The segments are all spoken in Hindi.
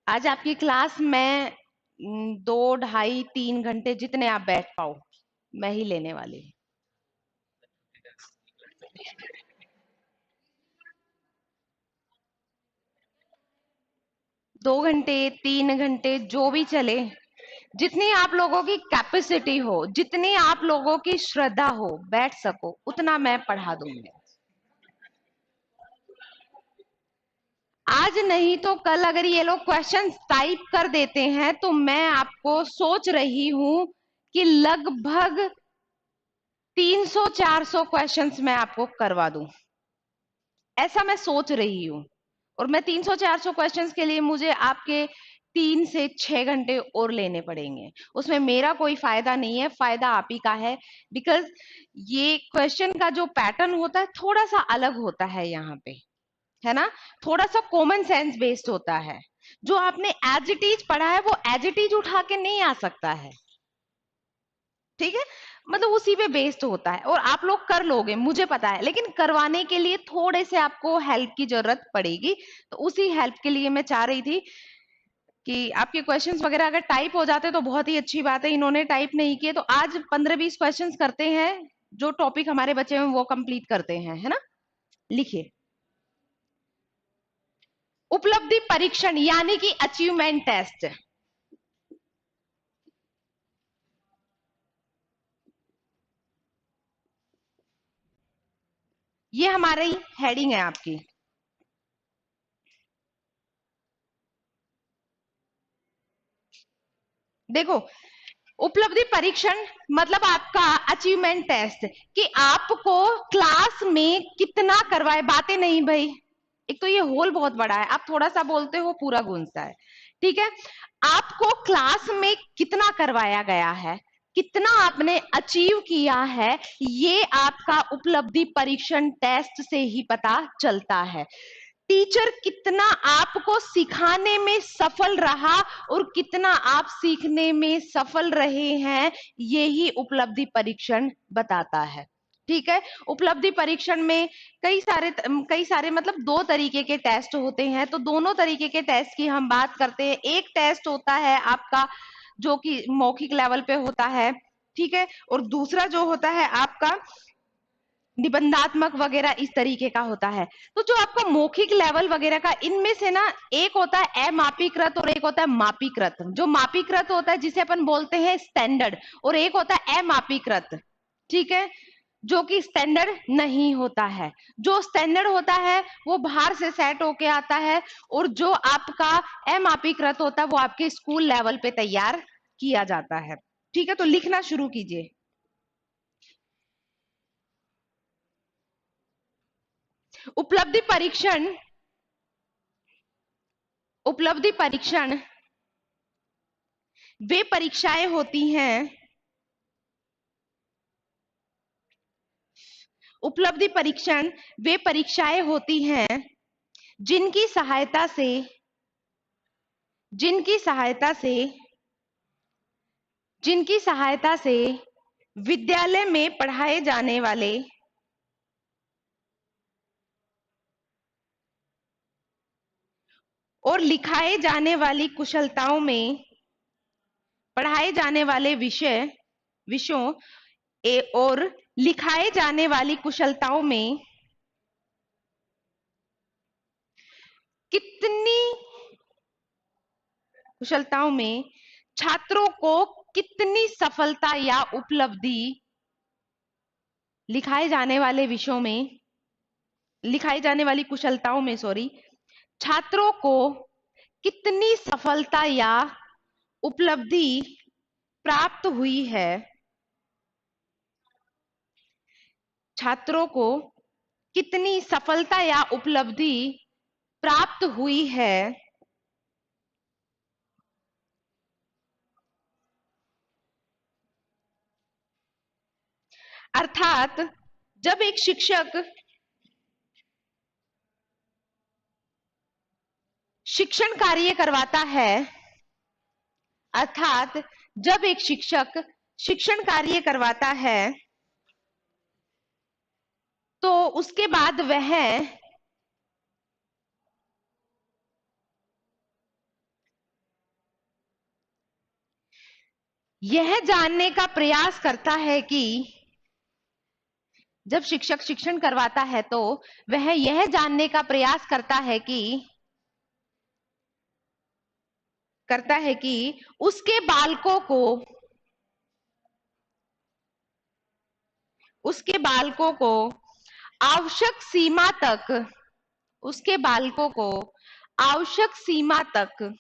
आज आपकी क्लास में 2, ढाई, 3 घंटे जितने आप बैठ पाओ मैं ही लेने वाली हूँ। 2 घंटे, 3 घंटे जो भी चले, जितनी आप लोगों की कैपेसिटी हो, जितनी आप लोगों की श्रद्धा हो, बैठ सको उतना मैं पढ़ा दूंगी। आज नहीं तो कल अगर ये लोग क्वेश्चंस टाइप कर देते हैं तो मैं आपको सोच रही हूं कि लगभग 300-400 क्वेश्चंस मैं आपको करवा दूं, ऐसा मैं सोच रही हूं। और मैं 300-400 क्वेश्चंस के लिए मुझे आपके 3 से 6 घंटे और लेने पड़ेंगे। उसमें मेरा कोई फायदा नहीं है, फायदा आप ही का है। बिकॉज ये क्वेश्चन का जो पैटर्न होता है थोड़ा सा अलग होता है यहाँ पे, है ना। थोड़ा सा कॉमन सेंस बेस्ड होता है। जो आपने एज इट इज पढ़ा है वो एज इट इज उठा के नहीं आ सकता है, ठीक है। मतलब उसी पे बेस्ड होता है और आप लोग कर लोगे मुझे पता है, लेकिन करवाने के लिए थोड़े से आपको हेल्प की जरूरत पड़ेगी। तो उसी हेल्प के लिए मैं चाह रही थी कि आपके क्वेश्चंस वगैरह अगर टाइप हो जाते तो बहुत ही अच्छी बात है। इन्होंने टाइप नहीं किए तो आज 15-20 क्वेश्चंस करते हैं, जो टॉपिक हमारे बचे हैं वो कंप्लीट करते हैं, है ना। लिखिए, उपलब्धि परीक्षण यानी कि अचीवमेंट टेस्ट। ये हमारी हेडिंग है आपकी। देखो, उपलब्धि परीक्षण मतलब आपका अचीवमेंट टेस्ट, कि आपको क्लास में कितना करवाए। बातें नहीं भाई, एक तो ये होल बहुत बड़ा है, आप थोड़ा सा बोलते हो पूरा गूंजता है, ठीक है। आपको क्लास में कितना करवाया गया है, कितना आपने अचीव किया है, ये आपका उपलब्धि परीक्षण टेस्ट से ही पता चलता है। टीचर कितना आपको सिखाने में सफल रहा और कितना आप सीखने में सफल रहे हैं, यही उपलब्धि परीक्षण बताता है, ठीक है। उपलब्धि परीक्षण में कई सारे मतलब 2 तरीके के टेस्ट होते हैं, तो दोनों तरीके के टेस्ट की हम बात करते हैं। एक टेस्ट होता है आपका जो कि मौखिक लेवल पे होता है, ठीक है, और दूसरा जो होता है आपका निबंधात्मक वगैरह इस तरीके का होता है। तो जो आपका मौखिक लेवल वगैरह का, इनमें से ना एक होता है अमापीकृत और एक होता है मापीकृत। जो मापीकृत होता है जिसे अपन बोलते हैं स्टैंडर्ड, और एक होता है अमापीकृत, ठीक है, जो कि स्टैंडर्ड नहीं होता है। जो स्टैंडर्ड होता है वो बाहर से सेट होके आता है, और जो आपका अमापीकृत होता है वो आपके स्कूल लेवल पे तैयार किया जाता है, ठीक है। तो लिखना शुरू कीजिए। उपलब्धि परीक्षण, उपलब्धि परीक्षण वे परीक्षाएं होती हैं, उपलब्धि परीक्षण वे परीक्षाएं होती हैं जिनकी सहायता से, जिनकी सहायता से, जिनकी सहायता से विद्यालय में पढ़ाए जाने वाले और लिखाए जाने वाली कुशलताओं में, पढ़ाए जाने वाले विषयों और लिखाए जाने वाली कुशलताओं में कितनी कुशलताओं में छात्रों को कितनी सफलता या उपलब्धि, लिखाए जाने वाले विषयों में, लिखाई जाने वाली कुशलताओं में सॉरी, छात्रों को कितनी सफलता या उपलब्धि प्राप्त हुई है, छात्रों को कितनी सफलता या उपलब्धि प्राप्त हुई है, अर्थात जब एक शिक्षक शिक्षण कार्य करवाता है, अर्थात जब एक शिक्षक शिक्षण कार्य करवाता है तो उसके बाद वह, यह जानने का प्रयास करता है कि जब शिक्षक शिक्षण करवाता है तो वह यह जानने का प्रयास करता है कि उसके बालकों को उसके बालकों को आवश्यक सीमा तक उसके बालकों को आवश्यक सीमा तक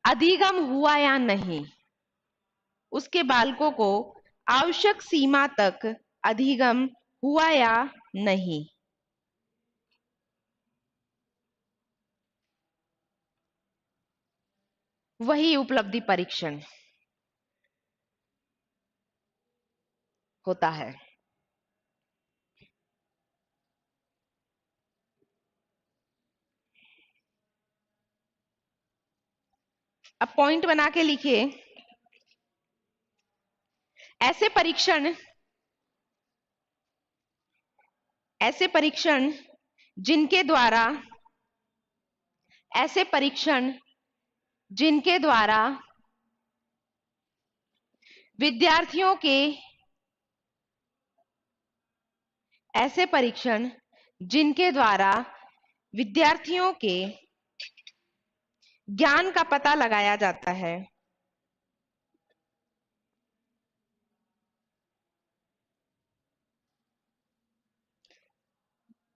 अधिगम हुआ या नहीं, उसके बालकों को आवश्यक सीमा तक अधिगम हुआ या नहीं, वही उपलब्धि परीक्षण होता है। अब पॉइंट बना के लिखिए, ऐसे परीक्षण ऐसे परीक्षण जिनके द्वारा ऐसे परीक्षण जिनके द्वारा विद्यार्थियों के ऐसे परीक्षण जिनके द्वारा विद्यार्थियों के ज्ञान का पता लगाया जाता है,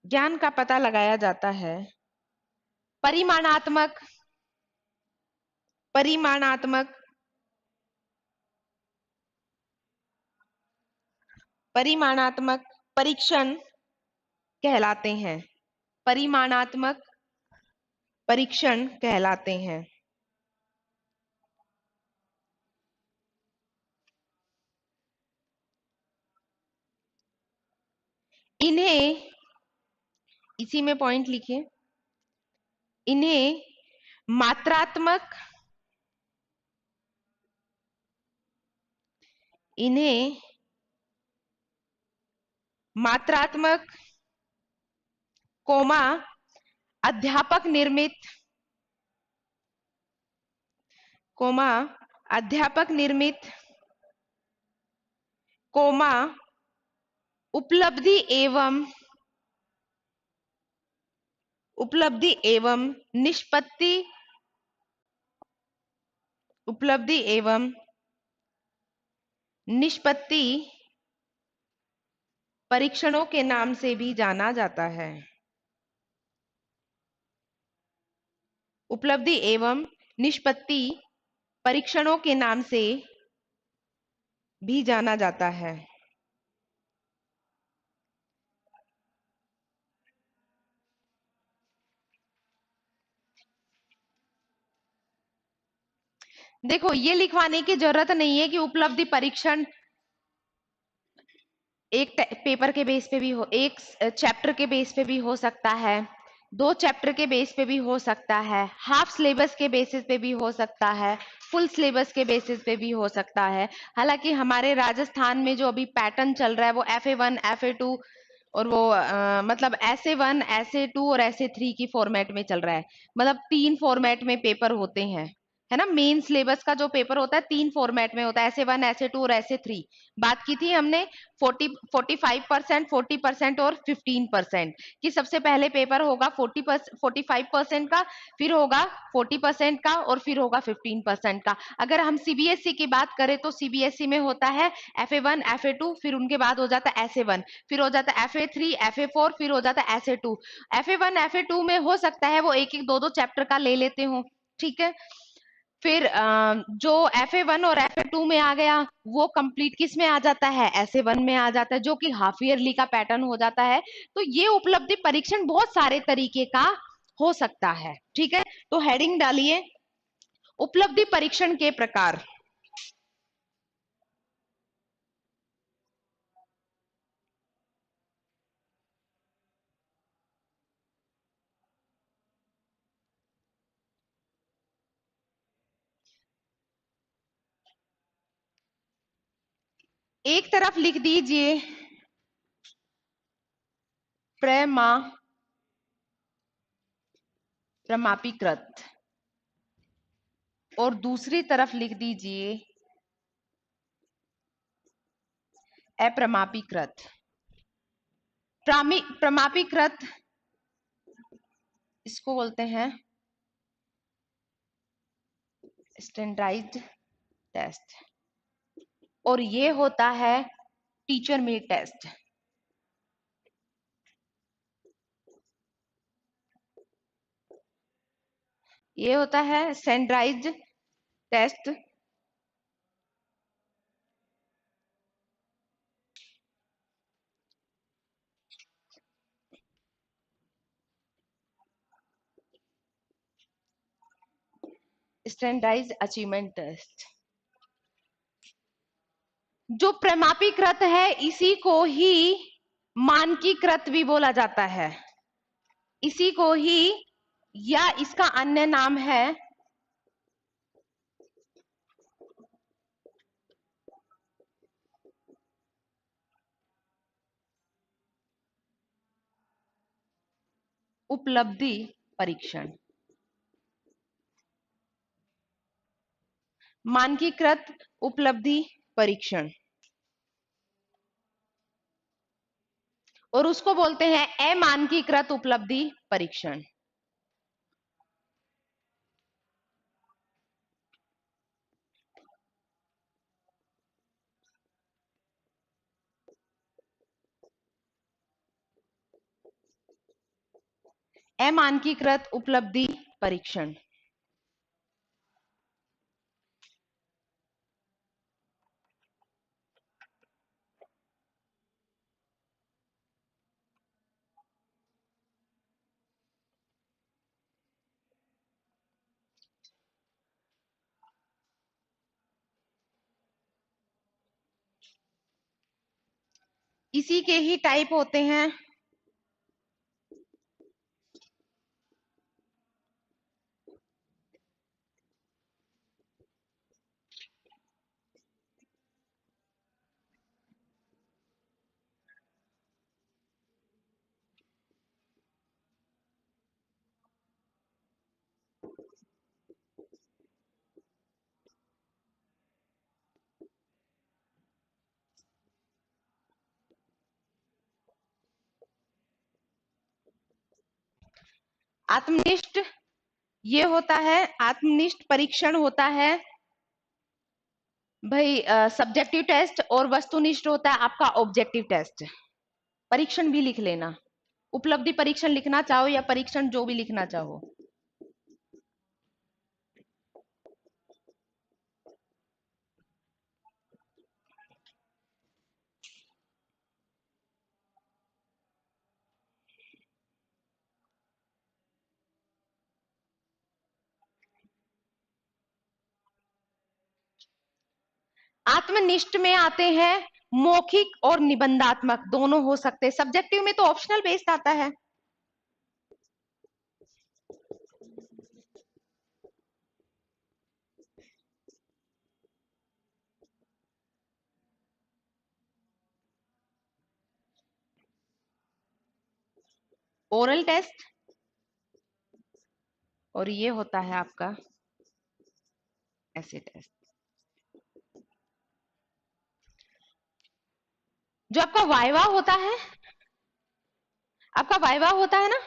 ज्ञान का पता लगाया जाता है परिमाणात्मक परिमाणात्मक परिमाणात्मक परीक्षण कहलाते हैं, परिमाणात्मक परीक्षण कहलाते हैं। इन्हें, इसी में पॉइंट लिखिए, इन्हें मात्रात्मक इन्हें मात्रात्मक कोमा अध्यापक निर्मित कोमा अध्यापक निर्मित कोमा उपलब्धि एवं निष्पत्ति उपलब्धि एवं निष्पत्ति परीक्षणों के नाम से भी जाना जाता है। उपलब्धि एवं निष्पत्ति परीक्षणों के नाम से भी जाना जाता है। देखो, ये लिखवाने की जरूरत नहीं है कि उपलब्धि परीक्षण एक पेपर के बेस पे भी हो, एक चैप्टर के बेस पे भी हो सकता है, 2 चैप्टर के बेस पे भी हो सकता है, हाफ सिलेबस के बेसिस पे भी हो सकता है, फुल सिलेबस के बेसिस पे भी हो सकता है। हालांकि हमारे राजस्थान में जो अभी पैटर्न चल रहा है वो FA1 FA2 और वो मतलब SA1 SA2 और SA3 की फॉर्मेट में चल रहा है। मतलब 3 फॉर्मेट में पेपर होते हैं, है ना। मेन सिलेबस का जो पेपर होता है 3 फॉर्मेट में होता है, SA1 SA2 और SA3। बात की थी हमने 45%, 40% और 15% कि सबसे पहले पेपर होगा 45% का, फिर होगा 40% का और फिर होगा 15% का। अगर हम CBSE की बात करें तो CBSE में होता है FA1 FA2, फिर उनके बाद हो जाता है SA1, फिर हो जाता है FA3 FA4, फिर हो जाता है SA2। FA1 FA2 में हो सकता है वो एक एक दो दो चैप्टर का ले लेते हो, ठीक है। फिर जो FA1 और FA2 में आ गया वो कंप्लीट किस में आ जाता है, SA1 में आ जाता है, जो कि हाफ ईयरली का पैटर्न हो जाता है। तो ये उपलब्धि परीक्षण बहुत सारे तरीके का हो सकता है, ठीक है। तो हेडिंग डालिए, उपलब्धि परीक्षण के प्रकार। एक तरफ लिख दीजिए प्रमापीकृत, और दूसरी तरफ लिख दीजिए अप्रमापीकृत। प्रमापीकृत इसको बोलते हैं स्टैंडर्डाइज्ड टेस्ट, और ये होता है टीचर मेड टेस्ट। ये होता है standardised test, standardised achievement test. जो प्रमापीकृत है इसी को ही मानकीकृत भी बोला जाता है, इसी को ही, या इसका अन्य नाम है उपलब्धि परीक्षण। मानकीकृत उपलब्धि परीक्षण, और उसको बोलते हैं अमानकीकृत उपलब्धि परीक्षण। अमानकीकृत उपलब्धि परीक्षण। इसी के ही टाइप होते हैं आत्मनिष्ठ। ये होता है आत्मनिष्ठ परीक्षण होता है भाई सब्जेक्टिव टेस्ट, और वस्तुनिष्ठ होता है आपका ऑब्जेक्टिव टेस्ट। परीक्षण भी लिख लेना, उपलब्धि परीक्षण लिखना चाहो या परीक्षण जो भी लिखना चाहो। आत्मनिष्ठ में आते हैं मौखिक और निबंधात्मक, दोनों हो सकते हैं। सब्जेक्टिव में तो ऑप्शनल बेस्ड आता है। ओरल टेस्ट, और ये होता है आपका ऐसे टेस्ट। जो आपका वाइवा होता है, आपका वाइवा होता है ना,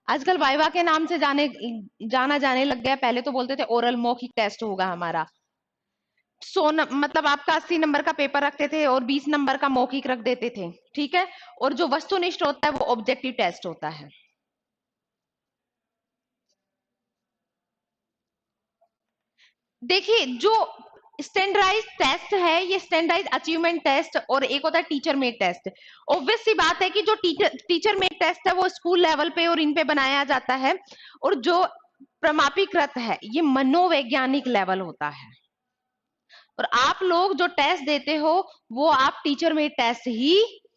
आजकल वाइवा के नाम से जाना जाने लग गया। पहले तो बोलते थे ओरल मौखिक टेस्ट होगा हमारा। 100 मतलब आपका 80 नंबर का पेपर रखते थे और 20 नंबर का मौखिक रख देते थे, ठीक है। और जो वस्तुनिष्ठ होता है वो ऑब्जेक्टिव टेस्ट होता है। देखिए जो स्टैंडर्डाइज टेस्ट है, ये स्टैंडर्डाइज अचीवमेंट टेस्ट, और एक होता है टीचर मेड टेस्ट। ऑब्वियस सी बात है कि जो टीचर मेड टेस्ट है वो स्कूल लेवल पे और इन पे बनाया जाता है, और जो प्रमापीकृत है ये मनोवैज्ञानिक लेवल होता है। और आप लोग जो टेस्ट देते हो वो आप टीचर मेड टेस्ट ही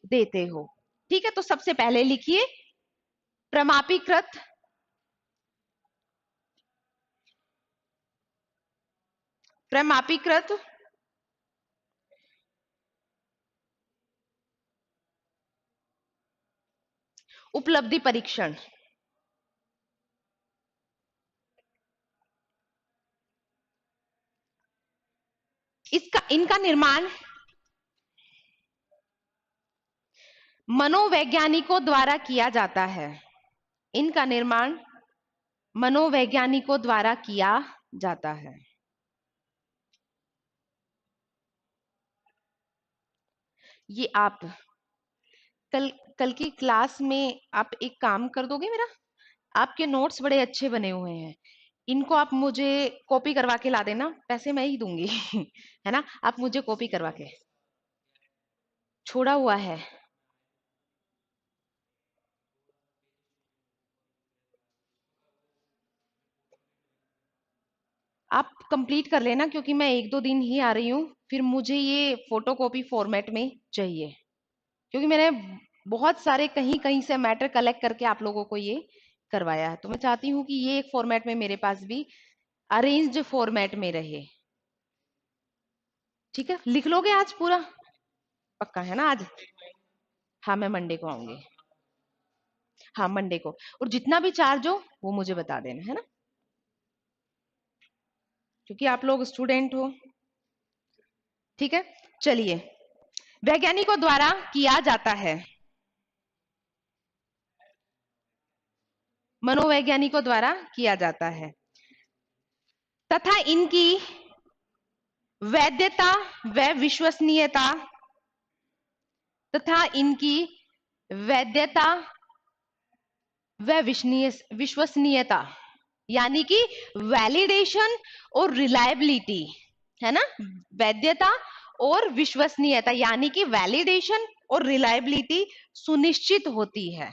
देते हो, ठीक है। तो सबसे पहले लिखिए प्रमापीकृत प्रमापीकृत उपलब्धि परीक्षण। इनका निर्माण मनोवैज्ञानिकों द्वारा किया जाता है। इनका निर्माण मनोवैज्ञानिकों द्वारा किया जाता है। ये आप कल कल की क्लास में आप एक काम कर दोगे मेरा? आपके नोट्स बड़े अच्छे बने हुए हैं, इनको आप मुझे कॉपी करवा के ला देना, पैसे मैं ही दूंगी है ना? आप मुझे कॉपी करवा के। छोड़ा हुआ है? आप कंप्लीट कर लेना, क्योंकि मैं 1-2 दिन ही आ रही हूँ, फिर मुझे ये फोटोकॉपी फॉर्मेट में चाहिए, क्योंकि मैंने बहुत सारे कहीं कहीं से मैटर कलेक्ट करके आप लोगों को ये करवाया है, तो मैं चाहती हूँ कि ये एक फॉर्मेट में मेरे पास भी अरेंज्ड फॉर्मेट में रहे। ठीक है, लिख लोगे आज पूरा? पक्का है ना आज? हाँ, मैं मंडे को आऊंगी। हाँ, मंडे को। और जितना भी चार्ज हो वो मुझे बता देना, है ना? क्योंकि आप लोग स्टूडेंट हो। ठीक है, चलिए। वैज्ञानिकों द्वारा किया जाता है। मनोवैज्ञानिकों द्वारा किया जाता है तथा इनकी वैधता व विश्वसनीयता तथा इनकी वैधता व विश्वसनीयता यानी कि वैलिडेशन और रिलायबिलिटी, है ना? वैधता और विश्वसनीयता यानी कि वैलिडेशन और रिलायबिलिटी सुनिश्चित होती है।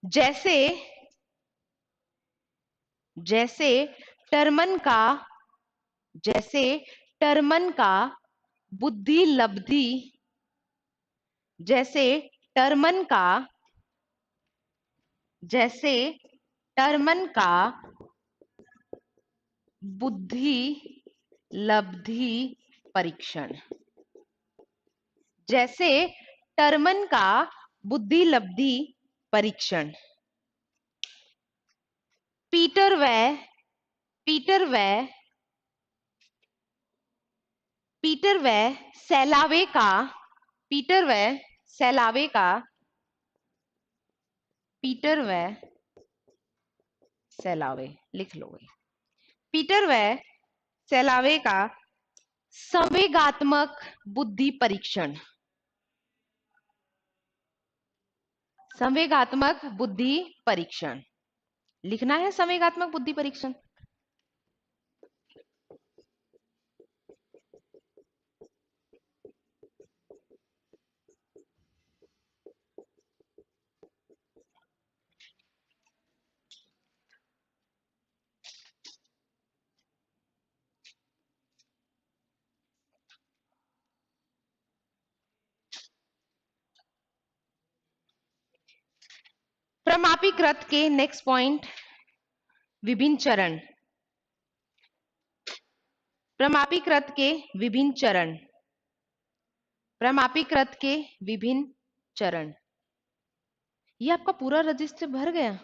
जैसे जैसे टर्मन का जैसे टर्मन का बुद्धि लब्धि जैसे टर्मन का जैसे टर्मन का बुद्धि लब्धि परीक्षण जैसे टर्मन का बुद्धि लब्धि परीक्षण पीटर व पीटर व पीटर व सैलावे का पीटर व सैलावे का पीटर व सैलावे लिख लो। पीटर व सैलावे का संवेगात्मक बुद्धि परीक्षण संवेगात्मक बुद्धि परीक्षण लिखना है। संवेगात्मक बुद्धि परीक्षण प्रमापीकृत के नेक्स्ट पॉइंट विभिन्न चरण प्रमापीकृत के विभिन्न चरण प्रमापीकृत के विभिन्न चरण ये आपका पूरा रजिस्टर भर गया?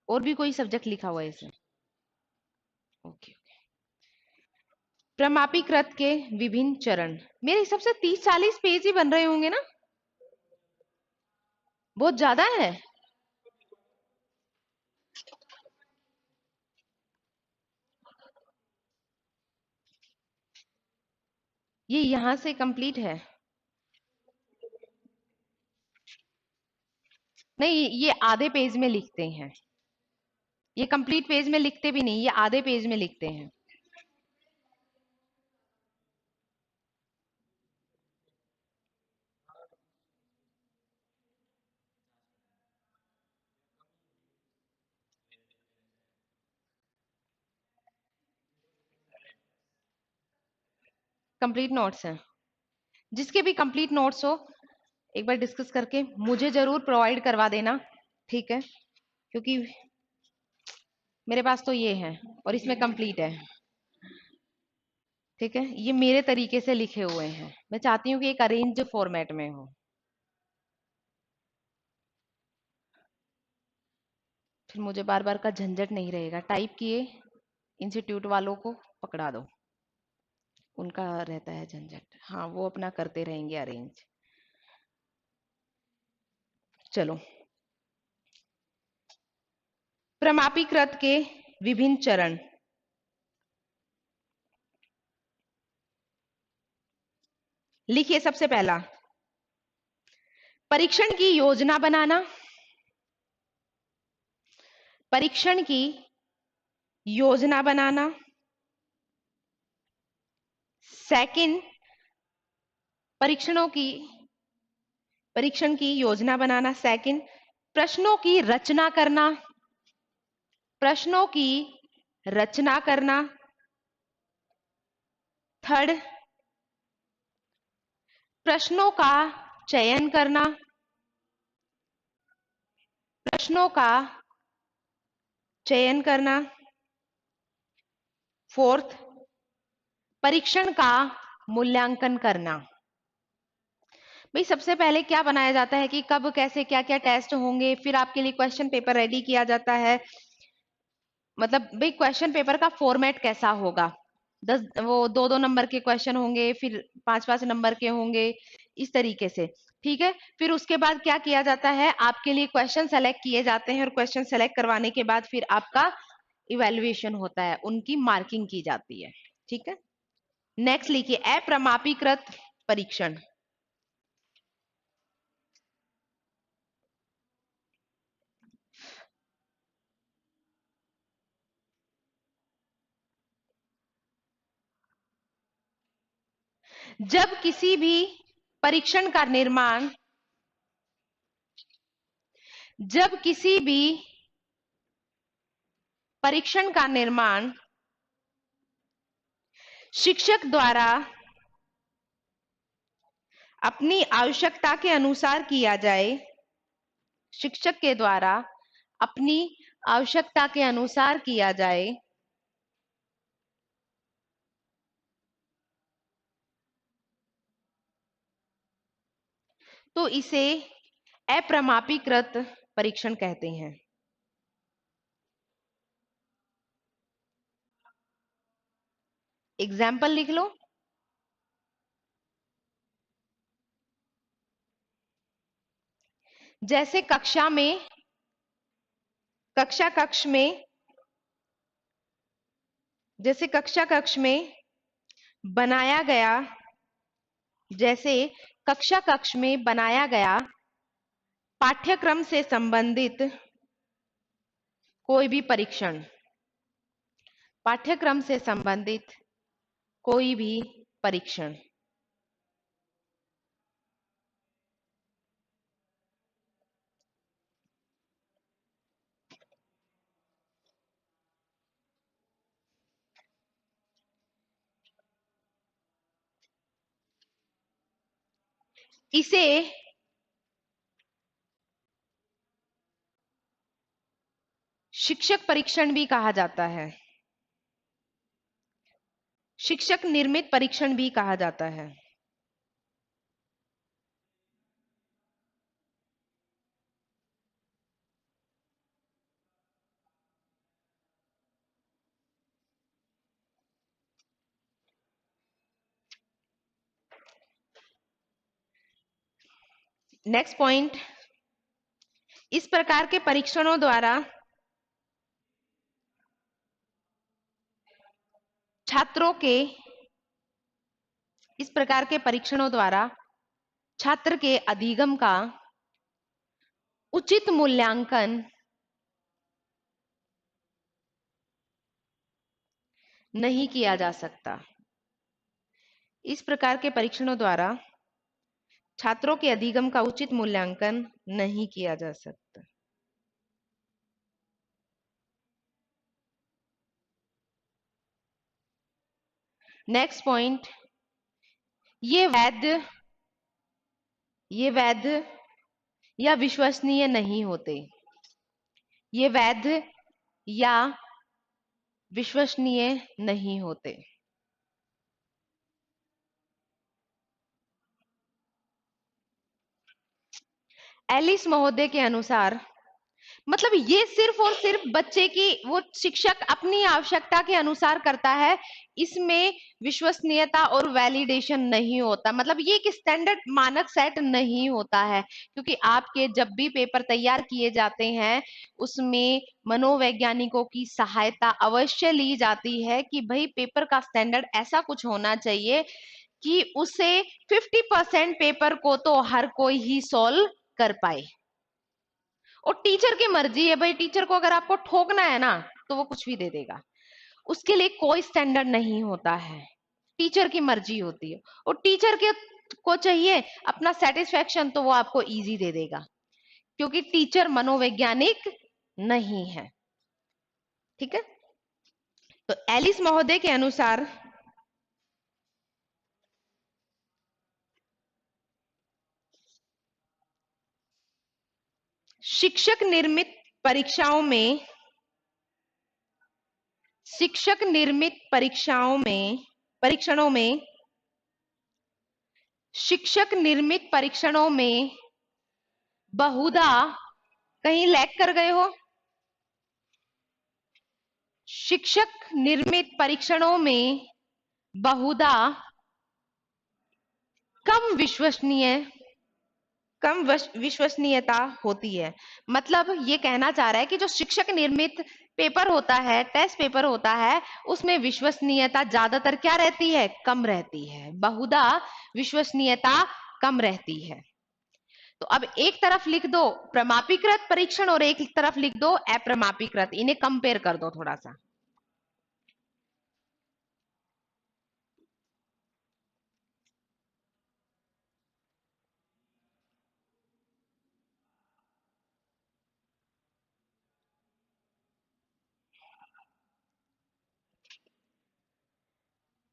और भी कोई सब्जेक्ट लिखा हुआ है इसमें? ओके। प्रमापीकृत के विभिन्न चरण मेरे हिसाब से 30-40 पेज ही बन रहे होंगे ना? बहुत ज्यादा है। ये यहां से कंप्लीट है? नहीं, ये आधे पेज में लिखते हैं। ये कंप्लीट पेज में लिखते भी नहीं, ये आधे पेज में लिखते हैं। कंप्लीट नोट्स हैं। जिसके भी कंप्लीट नोट्स हो एक बार डिस्कस करके मुझे जरूर प्रोवाइड करवा देना, ठीक है? क्योंकि मेरे पास तो ये है और इसमें कंप्लीट है। ठीक है, ये मेरे तरीके से लिखे हुए हैं, मैं चाहती हूँ कि एक अरेंज फॉर्मेट में हो। फिर मुझे बार बार का झंझट नहीं रहेगा। टाइप किए, इंस्टीट्यूट वालों को पकड़ा दो, उनका रहता है झंझट। हाँ, वो अपना करते रहेंगे अरेंज। चलो, प्रमापीकृत के विभिन्न चरण। लिखिए सबसे पहला, परीक्षण की योजना बनाना। परीक्षण की योजना बनाना। सेकंड, परीक्षणों की परीक्षण की योजना बनाना। सेकंड, प्रश्नों की रचना करना। प्रश्नों की रचना करना। थर्ड, प्रश्नों का चयन करना। प्रश्नों का चयन करना। फोर्थ, परीक्षण का मूल्यांकन करना। भाई सबसे पहले क्या बनाया जाता है कि कब कैसे क्या क्या टेस्ट होंगे, फिर आपके लिए क्वेश्चन पेपर रेडी किया जाता है। मतलब भाई क्वेश्चन पेपर का फॉर्मेट कैसा होगा, 10 वो 2-2 नंबर के क्वेश्चन होंगे, फिर 5-5 नंबर के होंगे, इस तरीके से। ठीक है, फिर उसके बाद क्या किया जाता है, आपके लिए क्वेश्चन सेलेक्ट किए जाते हैं और क्वेश्चन सेलेक्ट करवाने के बाद फिर आपका इवेल्युएशन होता है, उनकी मार्किंग की जाती है। ठीक है, नेक्स्ट लिखिए, अप्रमापीकृत परीक्षण। जब किसी भी परीक्षण का निर्माण जब किसी भी परीक्षण का निर्माण शिक्षक द्वारा अपनी आवश्यकता के अनुसार किया जाए, शिक्षक के द्वारा अपनी आवश्यकता के अनुसार किया जाए, तो इसे अप्रमापीकृत परीक्षण कहते हैं। एग्जाम्पल लिख लो। जैसे कक्ष में जैसे कक्ष में बनाया गया जैसे कक्ष में बनाया गया पाठ्यक्रम से संबंधित कोई भी परीक्षण, पाठ्यक्रम से संबंधित कोई भी परीक्षण। इसे शिक्षक परीक्षण भी कहा जाता है, शिक्षक निर्मित परीक्षण भी कहा जाता है। नेक्स्ट पॉइंट, इस प्रकार के परीक्षणों द्वारा छात्रों के इस प्रकार के परीक्षणों द्वारा छात्र के अधिगम का उचित मूल्यांकन नहीं किया जा सकता। इस प्रकार के परीक्षणों द्वारा छात्रों के अधिगम का उचित मूल्यांकन नहीं किया जा सकता। नेक्स्ट पॉइंट, ये वैध या विश्वसनीय नहीं होते। ये वैध या विश्वसनीय नहीं होते। एलिस महोदय के अनुसार मतलब ये सिर्फ और सिर्फ बच्चे की वो शिक्षक अपनी आवश्यकता के अनुसार करता है, इसमें विश्वसनीयता और वैलिडेशन नहीं होता। मतलब ये एक स्टैंडर्ड मानक सेट नहीं होता है, क्योंकि आपके जब भी पेपर तैयार किए जाते हैं उसमें मनोवैज्ञानिकों की सहायता अवश्य ली जाती है कि भाई पेपर का स्टैंडर्ड ऐसा कुछ होना चाहिए कि उसे 50% पेपर को तो हर कोई ही सॉल्व कर पाए। और टीचर की मर्जी है भाई, टीचर को अगर आपको ठोकना है ना तो वो कुछ भी दे देगा, उसके लिए कोई स्टैंडर्ड नहीं होता है, टीचर की मर्जी होती है। और टीचर के को चाहिए अपना सेटिस्फेक्शन, तो वो आपको इजी दे देगा, क्योंकि टीचर मनोवैज्ञानिक नहीं है। ठीक है, तो एलिस महोदय के अनुसार शिक्षक निर्मित परीक्षाओं में शिक्षक निर्मित परीक्षणों में शिक्षक निर्मित परीक्षणों में बहुधा, कहीं लैग कर गए हो, शिक्षक निर्मित परीक्षणों में बहुधा कम विश्वसनीयता होती है। मतलब ये कहना चाह रहा है कि जो शिक्षक निर्मित पेपर होता है, टेस्ट पेपर होता है, उसमें विश्वसनीयता ज्यादातर क्या रहती है, कम रहती है। बहुधा विश्वसनीयता कम रहती है। तो अब एक तरफ लिख दो प्रमापीकृत परीक्षण और एक तरफ लिख दो अप्रमापीकृत, इन्हें कंपेयर कर दो थोड़ा सा।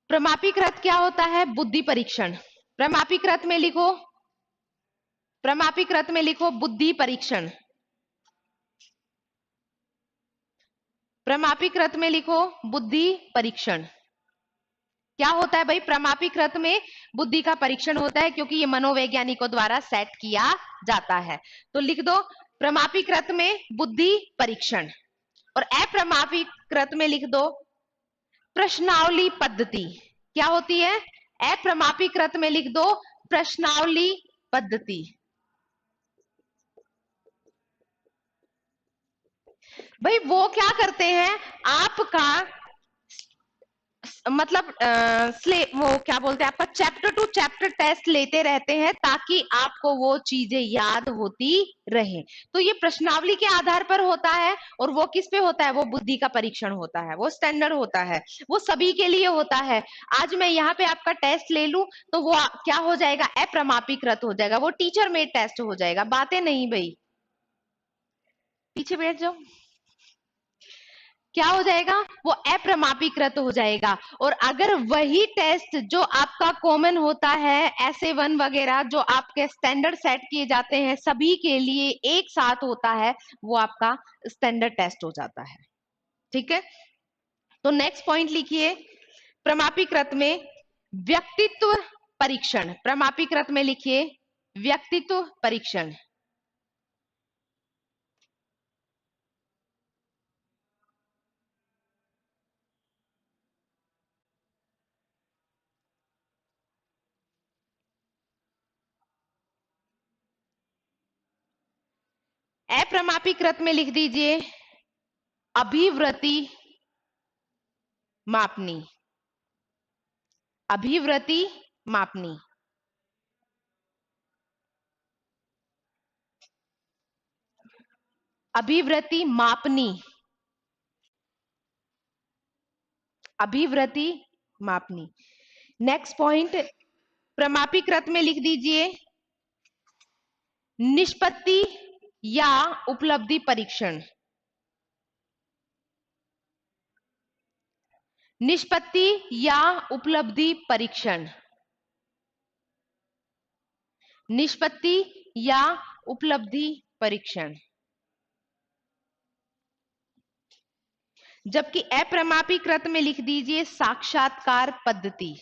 प्रमापीकृत क्या होता है, बुद्धि परीक्षण। प्रमापीकृत में लिखो, प्रमापीकृत में लिखो बुद्धि परीक्षण। प्रमापीकृत में लिखो बुद्धि परीक्षण। क्या होता है भाई, प्रमापीकृत में बुद्धि का परीक्षण होता है, क्योंकि ये मनोवैज्ञानिकों द्वारा सेट किया जाता है। तो लिख दो प्रमापीकृत में बुद्धि परीक्षण, और अप्रमापीकृत में लिख दो प्रश्नावली पद्धति। क्या होती है, अप्रमापीकृत में लिख दो प्रश्नावली पद्धति। भाई वो क्या करते हैं, आपका मतलब वो क्या बोलते हैं, आपका चैप्टर टू चैप्टर टेस्ट लेते रहते हैं ताकि आपको वो चीजें याद होती रहे। तो ये प्रश्नावली के आधार पर होता है, और वो किस पे होता है, वो बुद्धि का परीक्षण होता है, वो स्टैंडर्ड होता है, वो सभी के लिए होता है। आज मैं यहाँ पे आपका टेस्ट ले लूं तो वो क्या हो जाएगा, अप्रमापीकृत हो जाएगा, वो टीचर मेड टेस्ट हो जाएगा। बातें नहीं भाई, पीछे बैठ जाओ। क्या हो जाएगा, वो अप्रमापीकृत हो जाएगा। और अगर वही टेस्ट जो आपका कॉमन होता है, ऐसे वन वगैरह जो आपके स्टैंडर्ड सेट किए जाते हैं सभी के लिए एक साथ होता है, वो आपका स्टैंडर्ड टेस्ट हो जाता है। ठीक है, तो नेक्स्ट पॉइंट लिखिए, प्रमापीकृत में व्यक्तित्व परीक्षण। प्रमापीकृत में लिखिए व्यक्तित्व परीक्षण। अप्रमापीकृत में लिख दीजिए अभिवृत्ति मापनी। अभिवृत्ति मापनी। अभिवृत्ति मापनी। अभिवृत्ति मापनी। नेक्स्ट पॉइंट, प्रमापीकृत में लिख दीजिए निष्पत्ति या उपलब्धि परीक्षण। निष्पत्ति या उपलब्धि परीक्षण। निष्पत्ति या उपलब्धि परीक्षण। जबकि अप्रमापीकृत में लिख दीजिए साक्षात्कार पद्धति।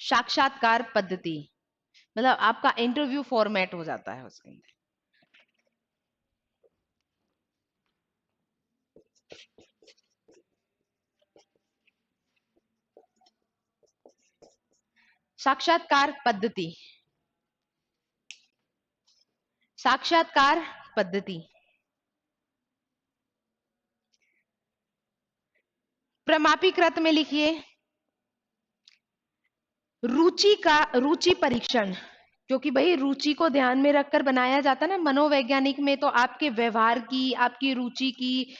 साक्षात्कार पद्धति मतलब आपका इंटरव्यू फॉर्मेट हो जाता है उसके अंदर। साक्षात्कार पद्धति, साक्षात्कार पद्धति। प्रमापीकृत में लिखिए रुचि परीक्षण, क्योंकि भाई रुचि को ध्यान में रखकर बनाया जाता है ना। मनोवैज्ञानिक में तो आपके व्यवहार की, आपकी रुचि की,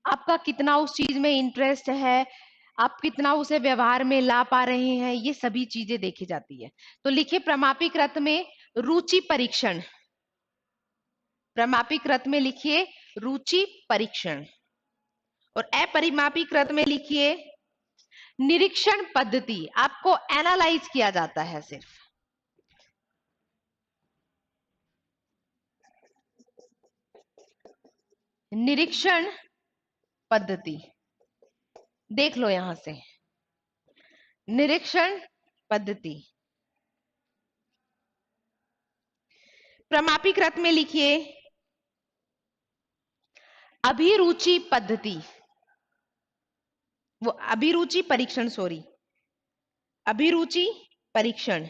आपका कितना उस चीज में इंटरेस्ट है, आप कितना उसे व्यवहार में ला पा रहे हैं, ये सभी चीजें देखी जाती है। तो लिखिए प्रमापीकृत में रुचि परीक्षण, प्रमापीकृत में लिखिए रुचि परीक्षण, और अपरिमापीकृत में लिखिए निरीक्षण पद्धति। आपको एनालाइज किया जाता है सिर्फ। निरीक्षण पद्धति देख लो यहां से, निरीक्षण पद्धति। प्रमापीकृत में लिखिए अभिरुचि पद्धति, वो अभिरुचि परीक्षण, सॉरी, अभिरुचि परीक्षण।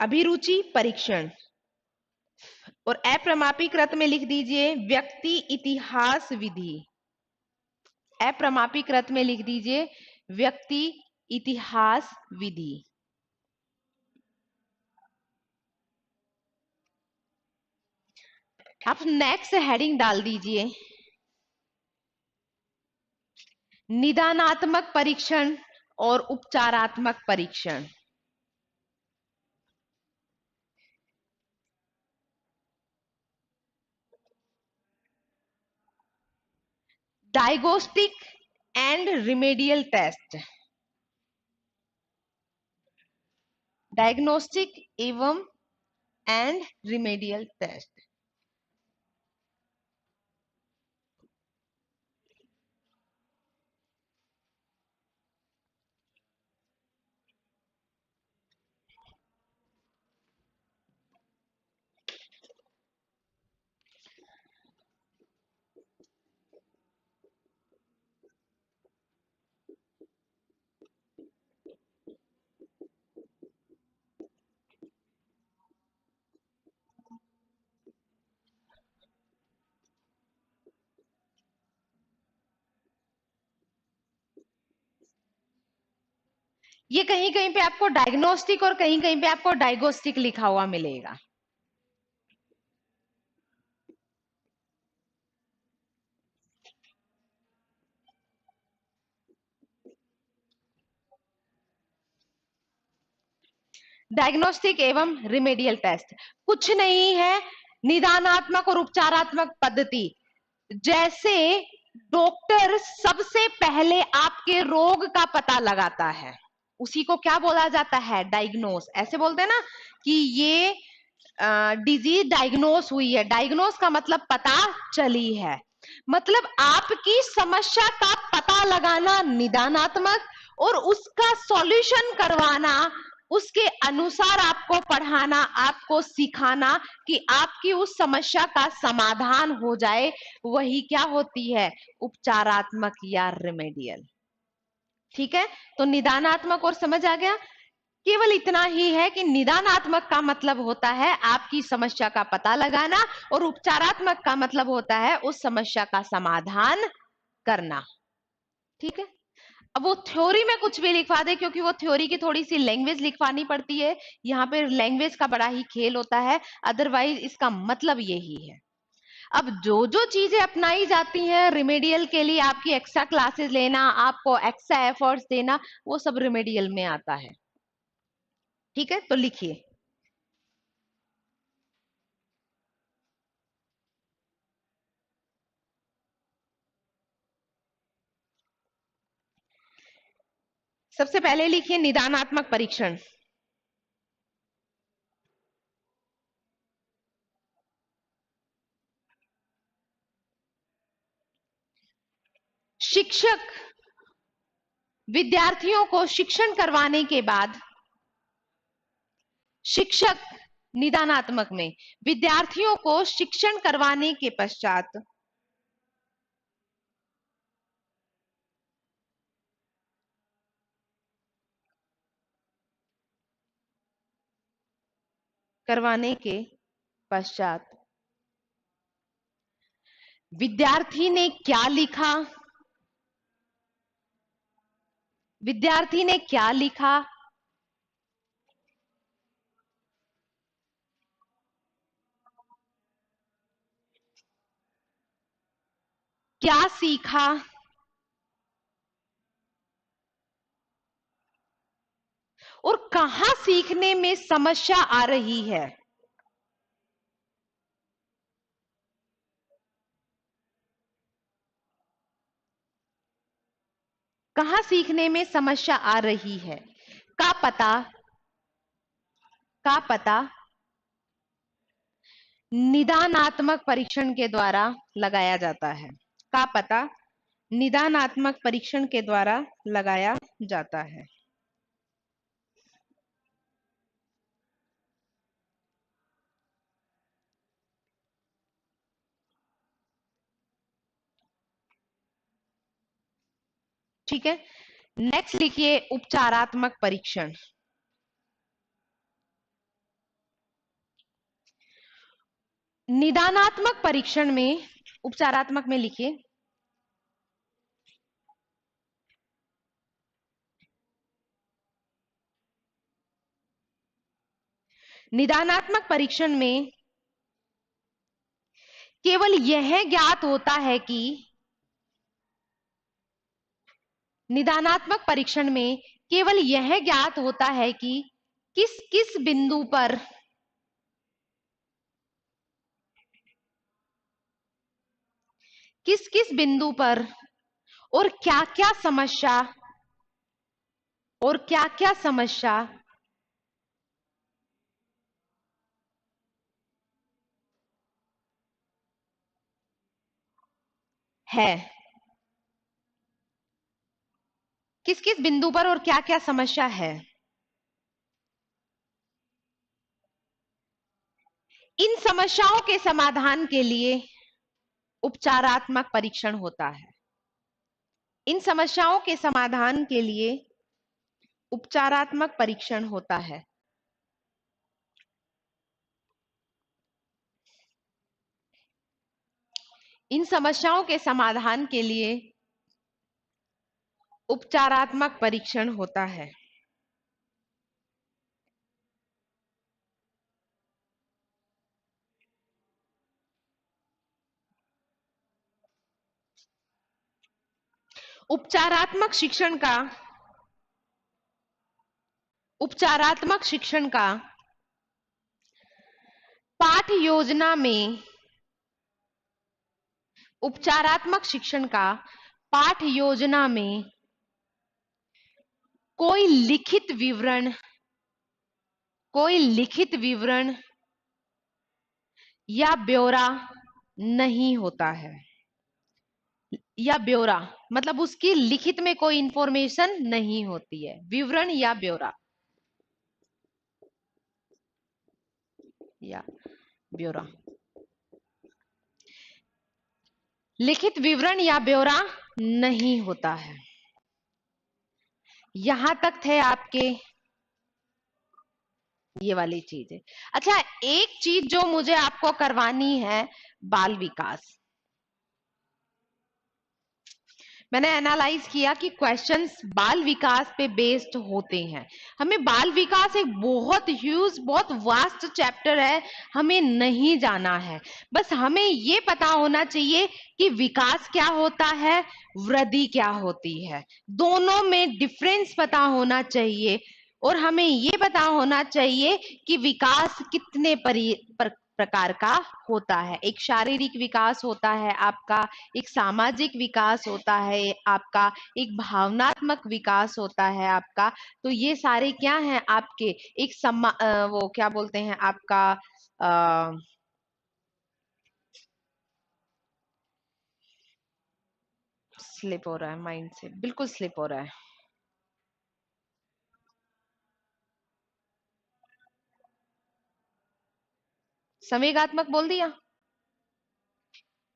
अभिरुचि परीक्षण। और अप्रमापीकृत में लिख दीजिए व्यक्ति इतिहास विधि, अप्रमापीकृत में लिख दीजिए व्यक्ति इतिहास विधि। आप नेक्स्ट हेडिंग डाल दीजिए निदानात्मक परीक्षण और उपचारात्मक परीक्षण। Diagnostic and remedial test, diagnostic एवं एंड रिमेडियल टेस्ट। ये कहीं कहीं पे आपको डायग्नोस्टिक और कहीं कहीं पे आपको डायग्नोस्टिक लिखा हुआ मिलेगा। डायग्नोस्टिक एवं रिमेडियल टेस्ट कुछ नहीं है, निदानात्मक और उपचारात्मक पद्धति। जैसे डॉक्टर सबसे पहले आपके रोग का पता लगाता है, उसी को क्या बोला जाता है, डायग्नोस। ऐसे बोलते हैं ना कि ये डिजीज डायग्नोस हुई है, डायग्नोस का मतलब पता चली है, मतलब आपकी समस्या का पता लगाना निदानात्मक, और उसका सॉल्यूशन करवाना, उसके अनुसार आपको पढ़ाना, आपको सिखाना कि आपकी उस समस्या का समाधान हो जाए, वही क्या होती है, उपचारात्मक या रिमेडियल। ठीक है, तो निदानात्मक और समझ आ गया। केवल इतना ही है कि निदानात्मक का मतलब होता है आपकी समस्या का पता लगाना, और उपचारात्मक का मतलब होता है उस समस्या का समाधान करना। ठीक है, अब वो थ्योरी में कुछ भी लिखवा दे, क्योंकि वो थ्योरी की थोड़ी सी लैंग्वेज लिखवानी पड़ती है, यहाँ पे लैंग्वेज का बड़ा ही खेल होता है, अदरवाइज इसका मतलब यही है। अब जो जो चीजें अपनाई जाती हैं रिमेडियल के लिए, आपकी एक्स्ट्रा क्लासेस लेना, आपको एक्स्ट्रा एफर्ट्स देना, वो सब रिमेडियल में आता है। ठीक है, तो लिखिए सबसे पहले लिखिए निदानात्मक परीक्षण। शिक्षक विद्यार्थियों को शिक्षण करवाने के बाद, शिक्षक निदानात्मक में विद्यार्थियों को शिक्षण करवाने के पश्चात करवाने के पश्चात विद्यार्थी ने क्या लिखा, विद्यार्थी ने क्या लिखा, क्या सीखा, और कहां सीखने में समस्या आ रही है। कहां सीखने में समस्या आ रही है का पता, का पता निदानात्मक परीक्षण के द्वारा लगाया जाता है। का पता निदानात्मक परीक्षण के द्वारा लगाया जाता है। ठीक है, नेक्स्ट लिखिए उपचारात्मक परीक्षण। निदानात्मक परीक्षण में, उपचारात्मक में लिखिए निदानात्मक परीक्षण में केवल यह ज्ञात होता है कि, निदानात्मक परीक्षण में केवल यह ज्ञात होता है कि किस किस बिंदु पर, किस किस बिंदु पर और क्या क्या समस्या, और क्या क्या समस्या है, किस किस बिंदु पर और क्या क्या समस्या है, इन समस्याओं के समाधान के लिए उपचारात्मक परीक्षण होता है। इन समस्याओं के समाधान के लिए उपचारात्मक परीक्षण होता है। इन समस्याओं के समाधान के लिए उपचारात्मक परीक्षण होता है। उपचारात्मक शिक्षण का, उपचारात्मक शिक्षण का पाठ योजना में, उपचारात्मक शिक्षण का पाठ योजना में कोई लिखित विवरण, कोई लिखित विवरण या ब्यौरा नहीं होता है। या ब्यौरा मतलब उसकी लिखित में कोई इंफॉर्मेशन नहीं होती है, विवरण या ब्यौरा, या ब्यौरा, लिखित विवरण या ब्यौरा नहीं होता है। यहां तक थे आपके ये वाली चीज है। अच्छा, एक चीज जो मुझे आपको करवानी है, बाल विकास। मैंने एनालाइज किया कि क्वेश्चंस बाल विकास पे बेस्ड होते हैं। हमें बाल विकास एक बहुत ह्यूज, बहुत वास्ट चैप्टर है, हमें नहीं जाना है। बस हमें ये पता होना चाहिए कि विकास क्या होता है, वृद्धि क्या होती है, दोनों में डिफरेंस पता होना चाहिए। और हमें ये पता होना चाहिए कि विकास कितने प्रकार का होता है। एक शारीरिक विकास होता है आपका, एक सामाजिक विकास होता है आपका, एक भावनात्मक विकास होता है आपका। तो ये सारे क्या हैं आपके, एक वो क्या बोलते हैं आपका, स्लिप हो रहा है माइंड से, बिल्कुल स्लिप हो रहा है। संवेगात्मक बोल दिया,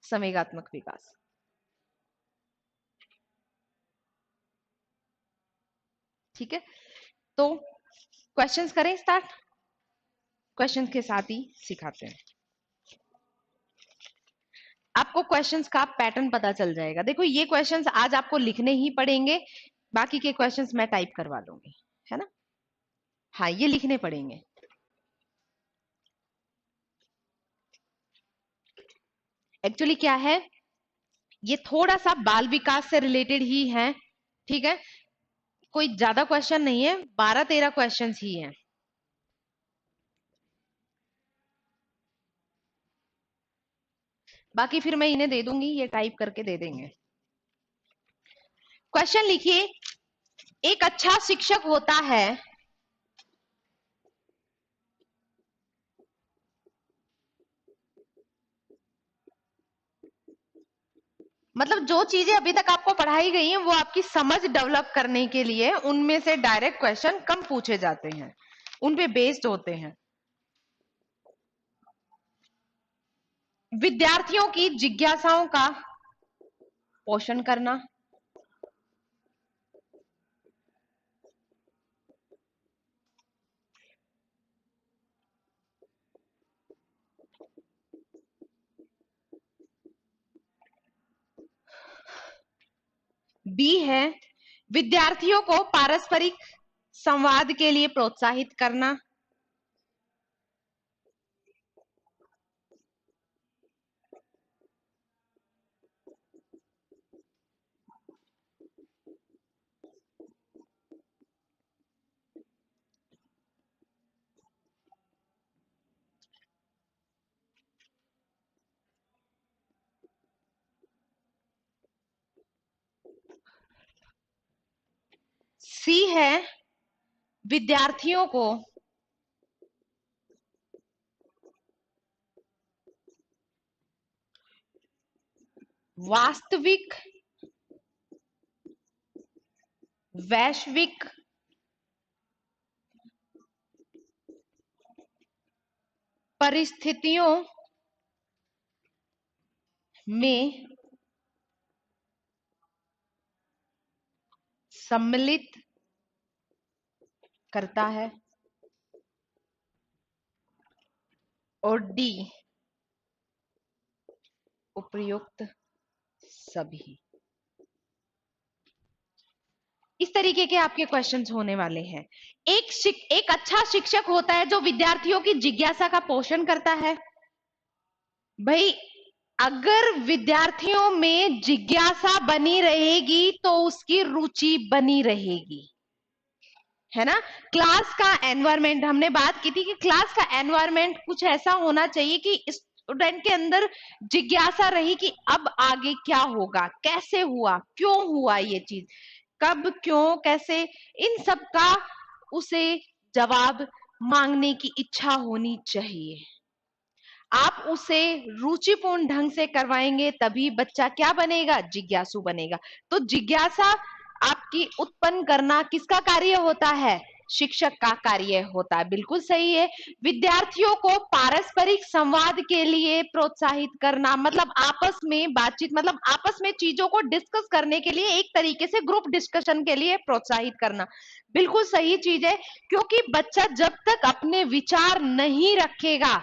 संवेगात्मक विकास। ठीक है, तो क्वेश्चंस करें स्टार्ट। क्वेश्चन के साथ ही सिखाते हैं। आपको क्वेश्चंस का पैटर्न पता चल जाएगा। देखो ये क्वेश्चंस आज आपको लिखने ही पड़ेंगे, बाकी के क्वेश्चंस मैं टाइप करवा लूंगी, है ना। हाँ, ये लिखने पड़ेंगे। एक्चुअली क्या है, ये थोड़ा सा बाल विकास से रिलेटेड ही है, ठीक है। कोई ज्यादा क्वेश्चन नहीं है, 12-13 क्वेश्चन ही हैं। बाकी फिर मैं इन्हें दे दूंगी, ये टाइप करके दे देंगे। क्वेश्चन लिखिए, एक अच्छा शिक्षक होता है मतलब जो चीजें अभी तक आपको पढ़ाई गई हैं वो आपकी समझ डेवलप करने के लिए उनमें से डायरेक्ट क्वेश्चन कम पूछे जाते हैं, उन पे बेस्ड होते हैं। विद्यार्थियों की जिज्ञासाओं का पोषण करना, बी है विद्यार्थियों को पारस्परिक संवाद के लिए प्रोत्साहित करना, सी है विद्यार्थियों को वास्तविक वैश्विक परिस्थितियों में सम्मिलित करता है, और डी उपयुक्त सभी। इस तरीके के आपके क्वेश्चंस होने वाले हैं। एक अच्छा शिक्षक होता है जो विद्यार्थियों की जिज्ञासा का पोषण करता है। भाई, अगर विद्यार्थियों में जिज्ञासा बनी रहेगी तो उसकी रुचि बनी रहेगी, है ना। क्लास का एनवायरमेंट, हमने बात की थी कि क्लास का एनवायरमेंट कुछ ऐसा होना चाहिए कि स्टूडेंट के अंदर जिज्ञासा रही कि अब आगे क्या होगा, कैसे हुआ, क्यों हुआ ये चीज, कब, क्यों, कैसे, इन सब का उसे जवाब मांगने की इच्छा होनी चाहिए। आप उसे रुचिपूर्ण ढंग से करवाएंगे तभी बच्चा क्या बनेगा, जिज्ञासु बनेगा। तो जिज्ञासा आपकी उत्पन्न करना किसका कार्य होता है, शिक्षक का कार्य होता है। बिल्कुल सही है। विद्यार्थियों को पारस्परिक संवाद के लिए प्रोत्साहित करना, मतलब आपस में बातचीत, मतलब आपस में चीजों को डिस्कस करने के लिए, एक तरीके से ग्रुप डिस्कशन के लिए प्रोत्साहित करना। बिल्कुल सही चीज है, क्योंकि बच्चा जब तक अपने विचार नहीं रखेगा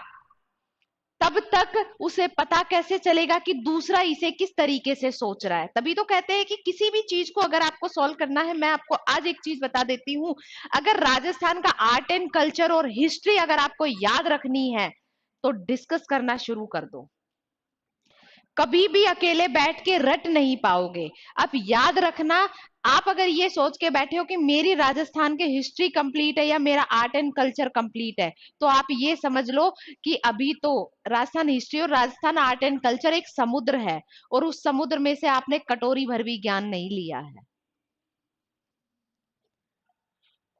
तब तक उसे पता कैसे चलेगा कि दूसरा इसे किस तरीके से सोच रहा है। तभी तो कहते हैं कि किसी भी चीज को अगर आपको सॉल्व करना है, मैं आपको आज एक चीज बता देती हूं, अगर राजस्थान का आर्ट एंड कल्चर और हिस्ट्री अगर आपको याद रखनी है तो डिस्कस करना शुरू कर दो। कभी भी अकेले बैठ के रट नहीं पाओगे। अब याद रखना, आप अगर ये सोच के बैठे हो कि मेरी राजस्थान के हिस्ट्री कंप्लीट है या मेरा आर्ट एंड कल्चर कंप्लीट है, तो आप ये समझ लो कि अभी तो राजस्थान हिस्ट्री और राजस्थान आर्ट एंड कल्चर एक समुद्र है, और उस समुद्र में से आपने कटोरी भर भी ज्ञान नहीं लिया है।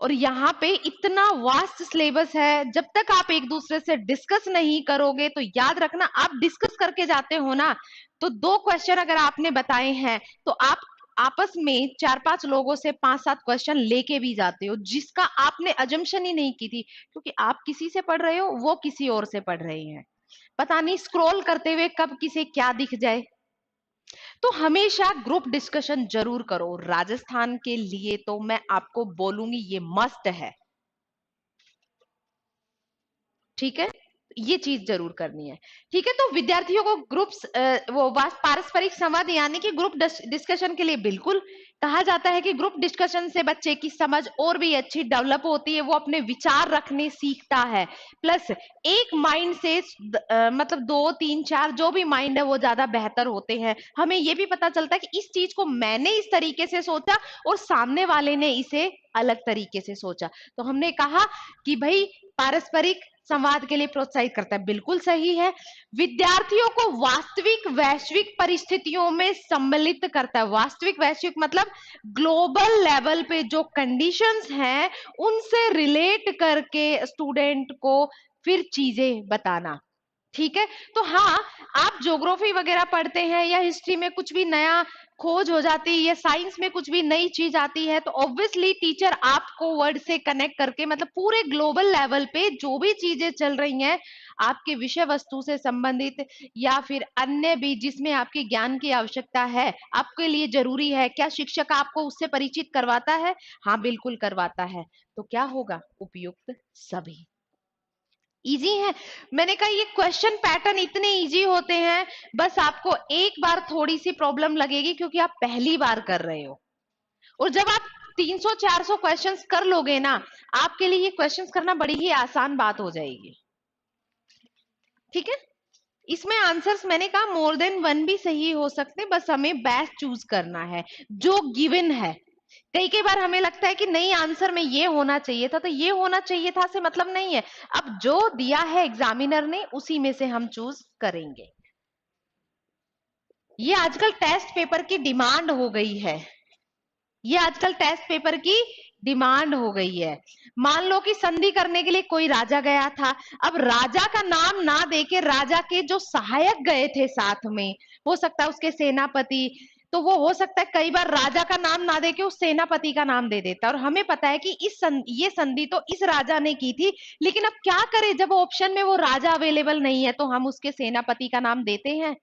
और यहाँ पे इतना वास्ट सिलेबस है, जब तक आप एक दूसरे से डिस्कस नहीं करोगे, तो याद रखना, आप डिस्कस करके जाते हो ना, तो 2 क्वेश्चन अगर आपने बताए हैं तो आप आपस में 4-5 लोगों से 5-7 क्वेश्चन लेके भी जाते हो, जिसका आपने अजम्पशन ही नहीं की थी, क्योंकि आप किसी से पढ़ रहे हो, वो किसी और से पढ़ रहे हैं। पता नहीं स्क्रॉल करते हुए कब किसे क्या दिख जाए। तो हमेशा ग्रुप डिस्कशन जरूर करो। राजस्थान के लिए तो मैं आपको बोलूंगी ये मस्ट है। ठीक है, ये चीज जरूर करनी है। ठीक है, तो विद्यार्थियों को ग्रुप्स पारस्परिक संवाद यानी कि ग्रुप डिस्कशन के लिए बिल्कुल कहा जाता है कि ग्रुप डिस्कशन से बच्चे की समझ और भी अच्छी डेवलप होती है, वो अपने विचार रखने सीखता है। प्लस एक माइंड से मतलब 2 3 4 जो भी माइंड है वो ज्यादा बेहतर होते हैं। हमें ये भी पता चलता है कि इस चीज को मैंने इस तरीके से सोचा और सामने वाले ने इसे अलग तरीके से सोचा। तो हमने कहा कि भाई पारस्परिक संवाद के लिए प्रोत्साहित करता है, बिल्कुल सही है। विद्यार्थियों को वास्तविक वैश्विक परिस्थितियों में सम्मिलित करता है। वास्तविक वैश्विक मतलब ग्लोबल लेवल पे जो कंडीशंस हैं उनसे रिलेट करके स्टूडेंट को फिर चीजें बताना। ठीक है, तो हाँ, आप ज्योग्राफी वगैरह पढ़ते हैं या हिस्ट्री में कुछ भी नया खोज हो जाती है या साइंस में कुछ भी नई चीज आती है तो ऑब्वियसली टीचर आपको वर्ड से कनेक्ट करके मतलब पूरे ग्लोबल लेवल पे जो भी चीजें चल रही हैं आपके विषय वस्तु से संबंधित या फिर अन्य भी जिसमें आपके ज्ञान की आवश्यकता है आपके लिए जरूरी है, क्या शिक्षक आपको उससे परिचित करवाता है? हाँ बिल्कुल करवाता है। तो क्या होगा? उपयुक्त सभी। इजी है। मैंने कहा ये क्वेश्चन पैटर्न इतने इजी होते हैं, बस आपको एक बार थोड़ी सी प्रॉब्लम लगेगी क्योंकि आप पहली बार कर रहे हो। और जब आप 300 400 क्वेश्चंस कर लोगे ना, आपके लिए ये क्वेश्चंस करना बड़ी ही आसान बात हो जाएगी। ठीक है, इसमें आंसर्स मैंने कहा मोर देन वन भी सही हो सकते हैं, बस हमें बेस्ट चूज करना है जो गिवन है। कई बार हमें लगता है कि नहीं आंसर में ये होना चाहिए था, तो ये होना चाहिए था से मतलब नहीं है। अब जो दिया है एग्जामिनर ने उसी में से हम चूज करेंगे। ये आजकल टेस्ट पेपर की डिमांड हो गई है। ये आजकल टेस्ट पेपर की डिमांड हो गई है। मान लो कि संधि करने के लिए कोई राजा गया था, अब राजा का नाम ना देके राजा के जो सहायक गए थे साथ में, हो सकता है उसके सेनापति, तो वो हो सकता है कई बार राजा का नाम ना देके उस सेनापति का नाम दे देता। और हमें पता है कि ये संधि तो इस राजा ने की थी, लेकिन अब क्या करें जब ऑप्शन में वो राजा अवेलेबल नहीं है तो हम उसके सेनापति का नाम देते हैं।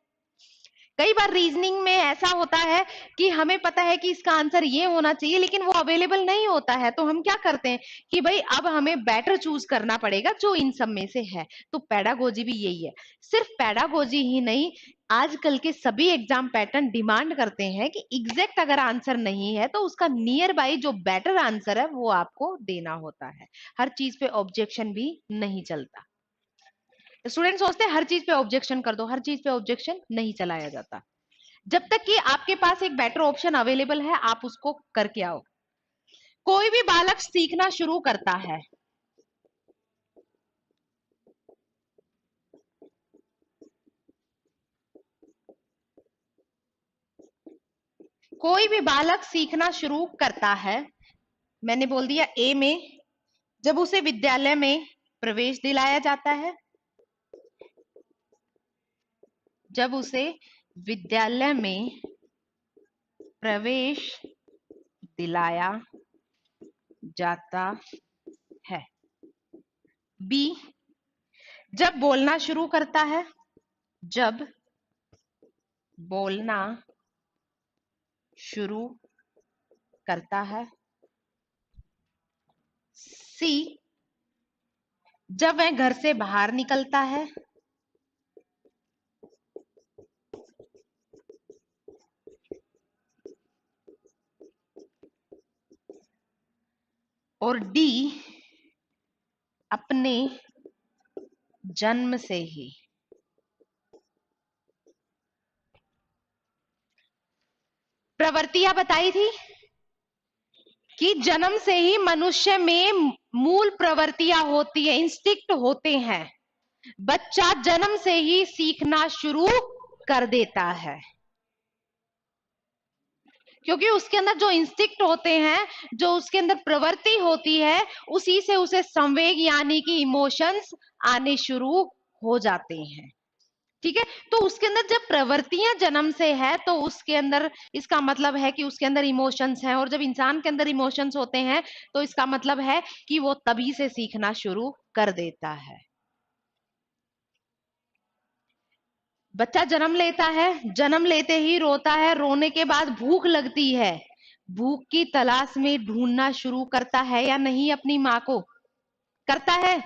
कई बार रीजनिंग में ऐसा होता है कि हमें पता है कि इसका आंसर ये होना चाहिए लेकिन वो अवेलेबल नहीं होता है, तो हम क्या करते हैं कि भाई अब हमें बेटर चूज करना पड़ेगा जो इन सब में से है। तो पेडागोजी भी यही है। सिर्फ पेडागोजी ही नहीं, आजकल के सभी एग्जाम पैटर्न डिमांड करते हैं कि एग्जैक्ट अगर आंसर नहीं है तो उसका नियर बाई जो बेटर आंसर है वो आपको देना होता है। हर चीज पे ऑब्जेक्शन भी नहीं चलता। स्टूडेंट सोचते हैं हर चीज पे ऑब्जेक्शन कर दो, हर चीज पे ऑब्जेक्शन नहीं चलाया जाता। जब तक कि आपके पास एक बेटर ऑप्शन अवेलेबल है आप उसको करके आओ। कोई भी बालक सीखना शुरू करता है, कोई भी बालक सीखना शुरू करता है, मैंने बोल दिया ए में, जब उसे विद्यालय में प्रवेश दिलाया जाता है, जब उसे विद्यालय में प्रवेश दिलाया जाता है। बी, जब बोलना शुरू करता है, जब बोलना शुरू करता है। सी, जब वह घर से बाहर निकलता है। और डी, अपने जन्म से ही। प्रवृत्तियां बताई थी कि जन्म से ही मनुष्य में मूल प्रवृत्तियां होती है, इंस्टिक्ट होते हैं। बच्चा जन्म से ही सीखना शुरू कर देता है क्योंकि उसके अंदर जो इंस्टिक्ट होते हैं, जो उसके अंदर प्रवृत्ति होती है, उसी से उसे संवेग यानी कि इमोशंस आने शुरू हो जाते हैं। ठीक है, तो उसके अंदर जब प्रवृत्तियां जन्म से है तो उसके अंदर इसका मतलब है कि उसके अंदर इमोशंस हैं, और जब इंसान के अंदर इमोशंस होते हैं तो इसका मतलब है कि वो तभी से सीखना शुरू कर देता है। बच्चा जन्म लेता है, जन्म लेते ही रोता है, रोने के बाद भूख लगती है, भूख की तलाश में ढूंढना शुरू करता है या नहीं अपनी माँ को? करता है।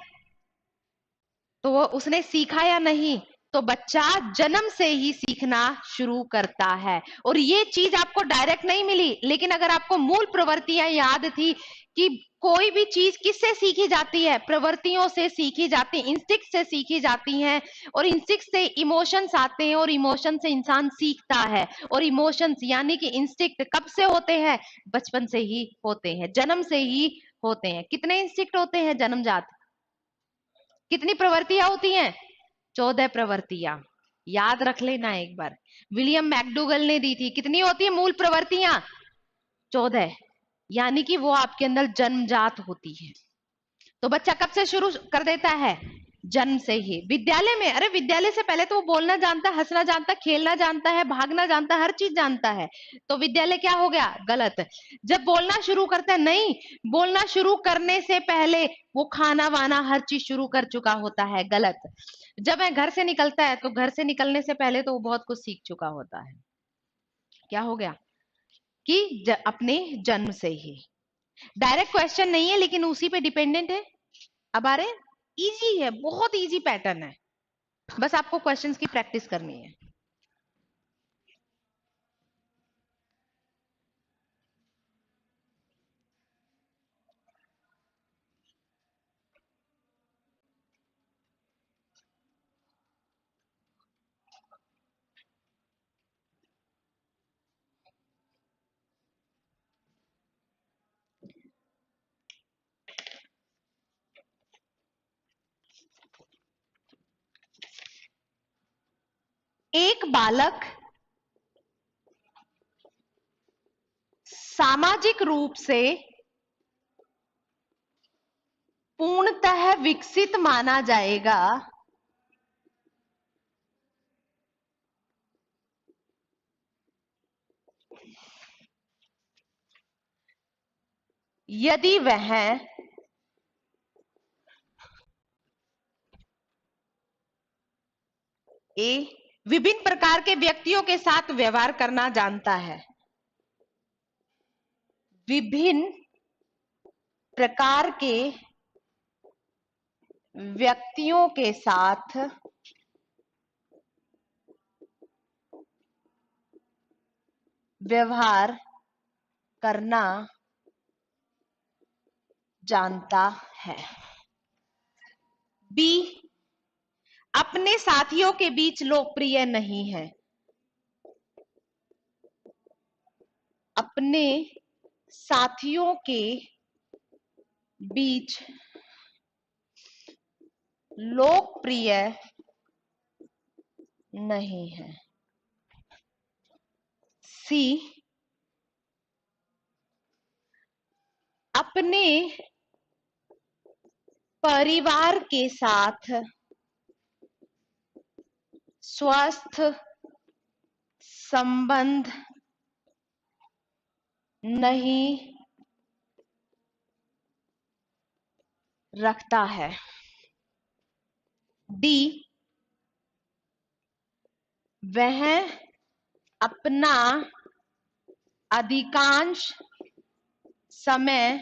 तो वो उसने सीखा या नहीं? तो बच्चा जन्म से ही सीखना शुरू करता है। और ये चीज आपको डायरेक्ट नहीं मिली, लेकिन अगर आपको मूल प्रवृत्तियां याद थी कि कोई भी चीज किससे सीखी जाती है, प्रवृत्तियों से सीखी जाती है, इंस्टिक्ट से सीखी जाती हैं, और इंस्टिक्ट से इमोशंस आते हैं, और इमोशन से इंसान सीखता है। और इमोशंस यानी कि इंस्टिक्ट कब से होते हैं? बचपन से ही होते हैं, जन्म से ही होते हैं। कितने इंस्टिक्ट होते हैं जन्मजात? कितनी प्रवृत्तियां होती हैं? 14 प्रवृत्तियां। याद रख लेना एक बार, विलियम मैकडूगल ने दी थी। कितनी होती है मूल प्रवृत्तियां? 14। यानी कि वो आपके अंदर जन्मजात होती है। तो बच्चा कब से शुरू कर देता है? जन्म से ही। विद्यालय में, अरे विद्यालय से पहले तो वो बोलना जानता है, हंसना जानता है, खेलना जानता है, भागना जानता है, हर चीज जानता है। तो विद्यालय क्या हो गया? गलत। जब बोलना शुरू करता है, नहीं, बोलना शुरू करने से पहले वो खाना वाना हर चीज शुरू कर चुका होता है। गलत। जब वह घर से निकलता है, तो घर से निकलने से पहले तो वो बहुत कुछ सीख चुका होता है। क्या हो गया? कि अपने जन्म से ही। डायरेक्ट क्वेश्चन नहीं है, लेकिन उसी पे डिपेंडेंट है। अब आ रहे, इजी है, बहुत इजी पैटर्न है, बस आपको क्वेश्चंस की प्रैक्टिस करनी है। एक बालक सामाजिक रूप से पूर्णतः विकसित माना जाएगा यदि वह विभिन्न प्रकार के व्यक्तियों के साथ व्यवहार करना जानता है। विभिन्न प्रकार के व्यक्तियों के साथ व्यवहार करना जानता है। बी, अपने साथियों के बीच लोकप्रिय नहीं है। अपने साथियों के बीच लोकप्रिय नहीं है। सी, अपने परिवार के साथ स्वस्थ संबंध नहीं रखता है। डी, वह अपना अधिकांश समय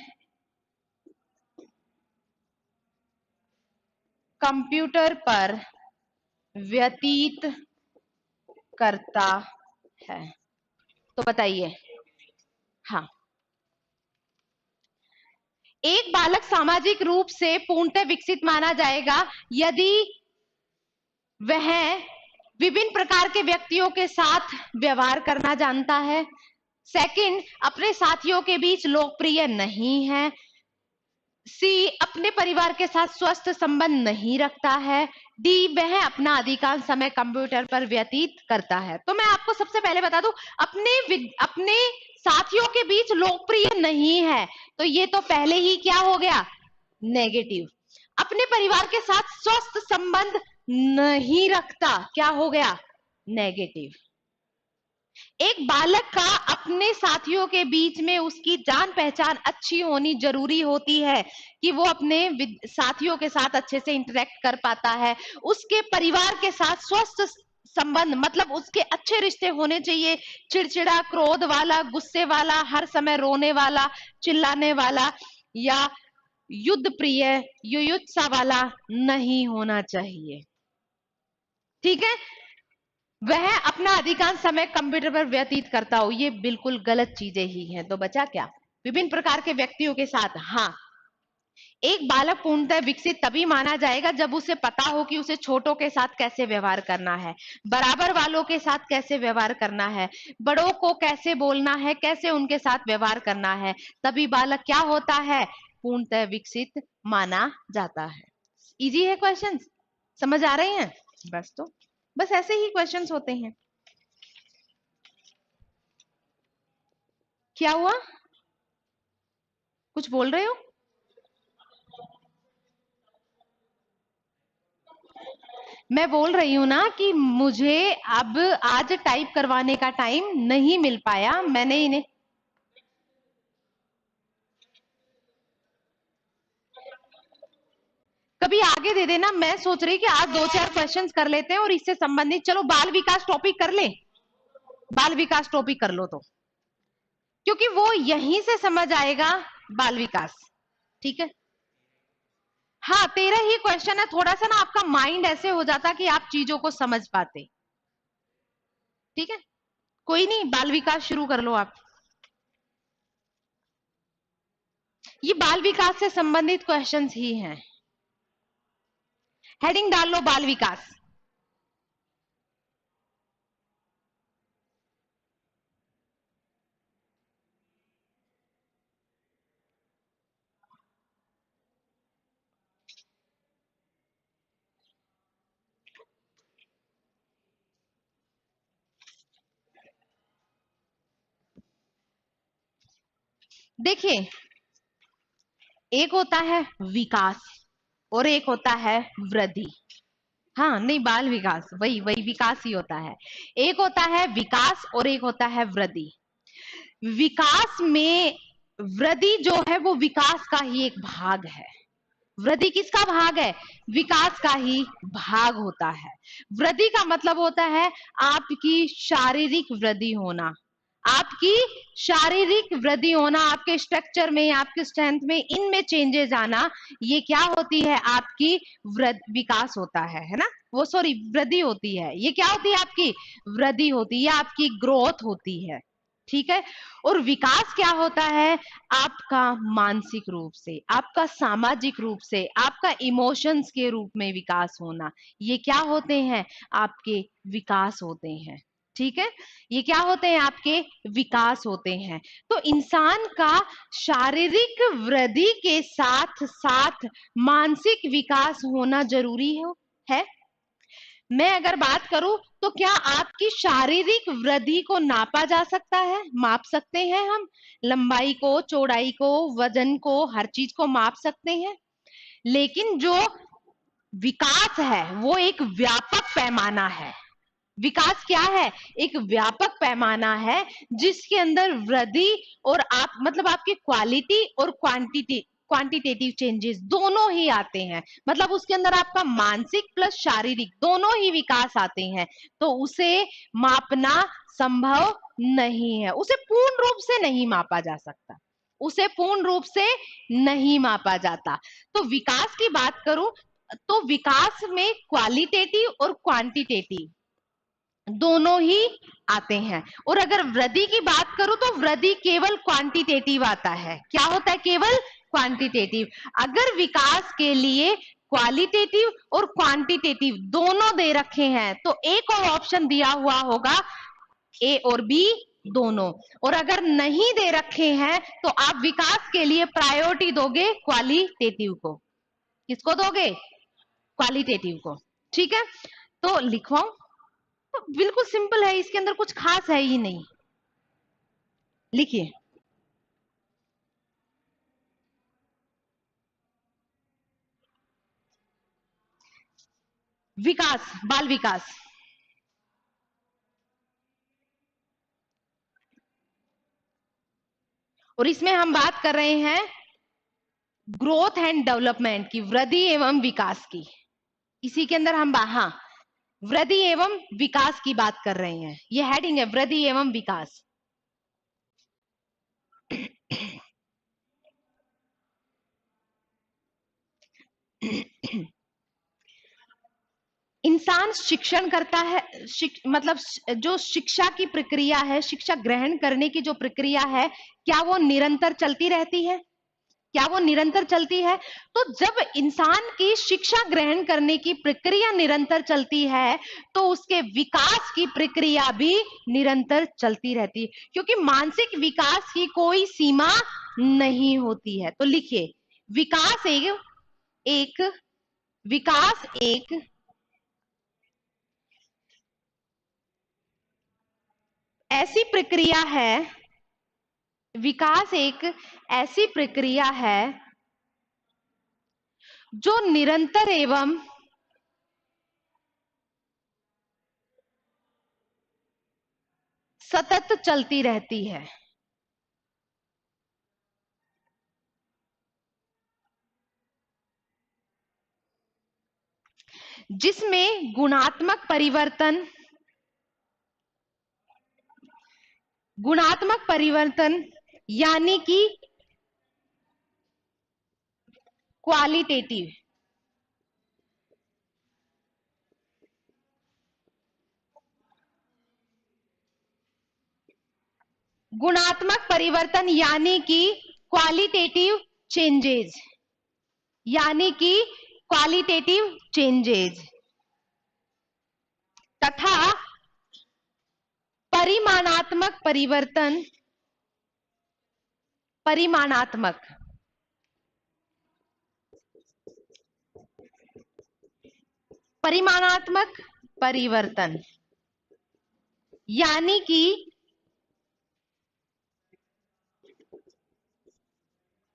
कंप्यूटर पर व्यतीत करता है। तो बताइए। हाँ, एक बालक सामाजिक रूप से पूर्णतः विकसित माना जाएगा यदि वह विभिन्न प्रकार के व्यक्तियों के साथ व्यवहार करना जानता है। सेकंड, अपने साथियों के बीच लोकप्रिय नहीं है। सी, अपने परिवार के साथ स्वस्थ संबंध नहीं रखता है। डी, वह अपना अधिकांश समय कंप्यूटर पर व्यतीत करता है। तो मैं आपको सबसे पहले बता दूं, अपने साथियों के बीच लोकप्रिय नहीं है, तो ये तो पहले ही क्या हो गया? नेगेटिव। अपने परिवार के साथ स्वस्थ संबंध नहीं रखता, क्या हो गया? नेगेटिव। एक बालक का अपने साथियों के बीच में उसकी जान पहचान अच्छी होनी जरूरी होती है कि वो अपने साथियों के साथ अच्छे से इंटरेक्ट कर पाता है। उसके परिवार के साथ स्वस्थ संबंध मतलब उसके अच्छे रिश्ते होने चाहिए। चिड़चिड़ा, क्रोध वाला, गुस्से वाला, हर समय रोने वाला, चिल्लाने वाला या युद्ध प्रिय, युयुत्सा वाला नहीं होना चाहिए। ठीक है, वह अपना अधिकांश समय कंप्यूटर पर व्यतीत करता हो, ये बिल्कुल गलत चीजें ही हैं। तो बचा क्या? विभिन्न प्रकार के व्यक्तियों के साथ, हाँ, एक बालक पूर्णतः विकसित तभी माना जाएगा जब उसे पता हो कि उसे छोटों के साथ कैसे व्यवहार करना है, बराबर वालों के साथ कैसे व्यवहार करना है, बड़ों को कैसे बोलना है, कैसे उनके साथ व्यवहार करना है, तभी बालक क्या होता है? पूर्णतः विकसित माना जाता है। इजी है क्वेश्चंस, समझ आ रहे हैं? बस ऐसे ही क्वेश्चंस होते हैं। क्या हुआ, कुछ बोल रहे हो? मैं बोल रही हूं ना कि मुझे अब आज टाइप करवाने का टाइम नहीं मिल पाया, मैंने इन्हें कभी आगे दे देना। मैं सोच रही कि आज 2-4 क्वेश्चंस कर लेते हैं और इससे संबंधित, चलो बाल विकास टॉपिक कर ले, बाल विकास टॉपिक कर लो, तो क्योंकि वो यहीं से समझ आएगा बाल विकास। ठीक है, हाँ 13 ही क्वेश्चन है, थोड़ा सा ना आपका माइंड ऐसे हो जाता कि आप चीजों को समझ पाते। ठीक है, कोई नहीं, बाल विकास शुरू कर लो आप। ये बाल विकास से संबंधित क्वेश्चंस ही हैं। हेडिंग डाल लो बाल विकास। देखिए, एक होता है विकास और एक होता है वृद्धि। हाँ नहीं, बाल विकास वही वही विकास ही होता है। एक होता है विकास और एक होता है वृद्धि। विकास में वृद्धि जो है वो विकास का ही एक भाग है। वृद्धि किसका भाग है? विकास का ही भाग होता है। वृद्धि का मतलब होता है आपकी शारीरिक वृद्धि होना, आपकी शारीरिक वृद्धि होना, आपके स्ट्रक्चर में, आपके स्ट्रेंथ में, इनमें चेंजेस आना, ये क्या होती है? आपकी विकास होता है ना? वो सॉरी, वृद्धि होती है। ये क्या होती है? आपकी वृद्धि होती है, आपकी ग्रोथ होती है। ठीक है, और विकास क्या होता है? आपका मानसिक रूप से, आपका सामाजिक रूप से, आपका इमोशंस के रूप में विकास होना, ये क्या होते हैं? आपके विकास होते हैं। ठीक है, ये क्या होते हैं? आपके विकास होते हैं। तो इंसान का शारीरिक वृद्धि के साथ साथ मानसिक विकास होना जरूरी है। मैं अगर बात करूं तो क्या आपकी शारीरिक वृद्धि को नापा जा सकता है? माप सकते हैं हम, लंबाई को, चौड़ाई को, वजन को, हर चीज को माप सकते हैं। लेकिन जो विकास है वो एक व्यापक पैमाना है। विकास क्या है? एक व्यापक पैमाना है जिसके अंदर वृद्धि और आप मतलब आपकी क्वालिटी और क्वांटिटेटिव चेंजेस दोनों ही आते हैं। मतलब उसके अंदर आपका मानसिक प्लस शारीरिक दोनों ही विकास आते हैं। तो उसे मापना संभव नहीं है, उसे पूर्ण रूप से नहीं मापा जा सकता, उसे पूर्ण रूप से नहीं मापा जाता। तो विकास की बात करूं तो विकास में क्वालिटेटिव और क्वांटिटेटिव दोनों ही आते हैं। और अगर वृद्धि की बात करूं तो वृद्धि केवल क्वांटिटेटिव आता है। क्या होता है? केवल क्वांटिटेटिव। अगर विकास के लिए क्वालिटेटिव और क्वांटिटेटिव दोनों दे रखे हैं तो एक और ऑप्शन दिया हुआ होगा ए और बी दोनों। और अगर नहीं दे रखे हैं तो आप विकास के लिए प्रायोरिटी दोगे क्वालिटेटिव को। किसको दोगे? क्वालिटेटिव को। ठीक है, तो लिखवाऊं? तो बिल्कुल सिंपल है, इसके अंदर कुछ खास है ही नहीं। लिखिए, विकास, बाल विकास। और इसमें हम बात कर रहे हैं ग्रोथ एंड डेवलपमेंट की, वृद्धि एवं विकास की। इसी के अंदर हम हाँ, वृद्धि एवं विकास की बात कर रहे हैं। ये हेडिंग है, वृद्धि एवं विकास। इंसान शिक्षण करता है, मतलब जो शिक्षा की प्रक्रिया है, शिक्षा ग्रहण करने की जो प्रक्रिया है, क्या वो निरंतर चलती रहती है? क्या वो निरंतर चलती है? तो जब इंसान की शिक्षा ग्रहण करने की प्रक्रिया निरंतर चलती है, तो उसके विकास की प्रक्रिया भी निरंतर चलती रहती है, क्योंकि मानसिक विकास की कोई सीमा नहीं होती है। तो लिखिए, विकास एक एक विकास एक ऐसी प्रक्रिया है, विकास एक ऐसी प्रक्रिया है जो निरंतर एवं सतत चलती रहती है, जिसमें गुणात्मक परिवर्तन यानी कि क्वालिटेटिव गुणात्मक परिवर्तन यानी कि क्वालिटेटिव चेंजेस, यानी कि क्वालिटेटिव चेंजेस तथा परिमाणात्मक परिवर्तन, परिमाणात्मक परिमाणात्मक परिवर्तन यानी कि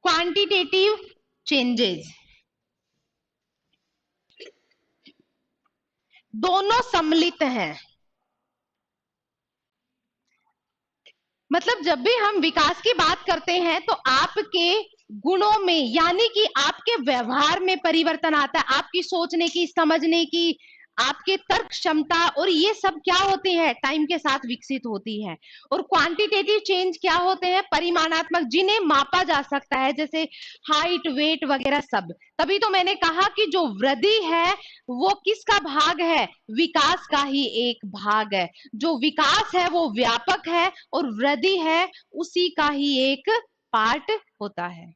क्वांटिटेटिव चेंजेस, दोनों सम्मिलित हैं। मतलब जब भी हम विकास की बात करते हैं तो आपके गुणों में, यानी कि आपके व्यवहार में परिवर्तन आता है, आपकी सोचने की, समझने की, आपके तर्क क्षमता, और ये सब क्या होती है, टाइम के साथ विकसित होती है। और क्वांटिटेटिव चेंज क्या होते हैं, परिमाणात्मक, जिन्हें मापा जा सकता है, जैसे हाइट, वेट वगैरह सब। तभी तो मैंने कहा कि जो वृद्धि है वो किसका भाग है, विकास का ही एक भाग है। जो विकास है वो व्यापक है, और वृद्धि है उसी का ही एक पार्ट होता है।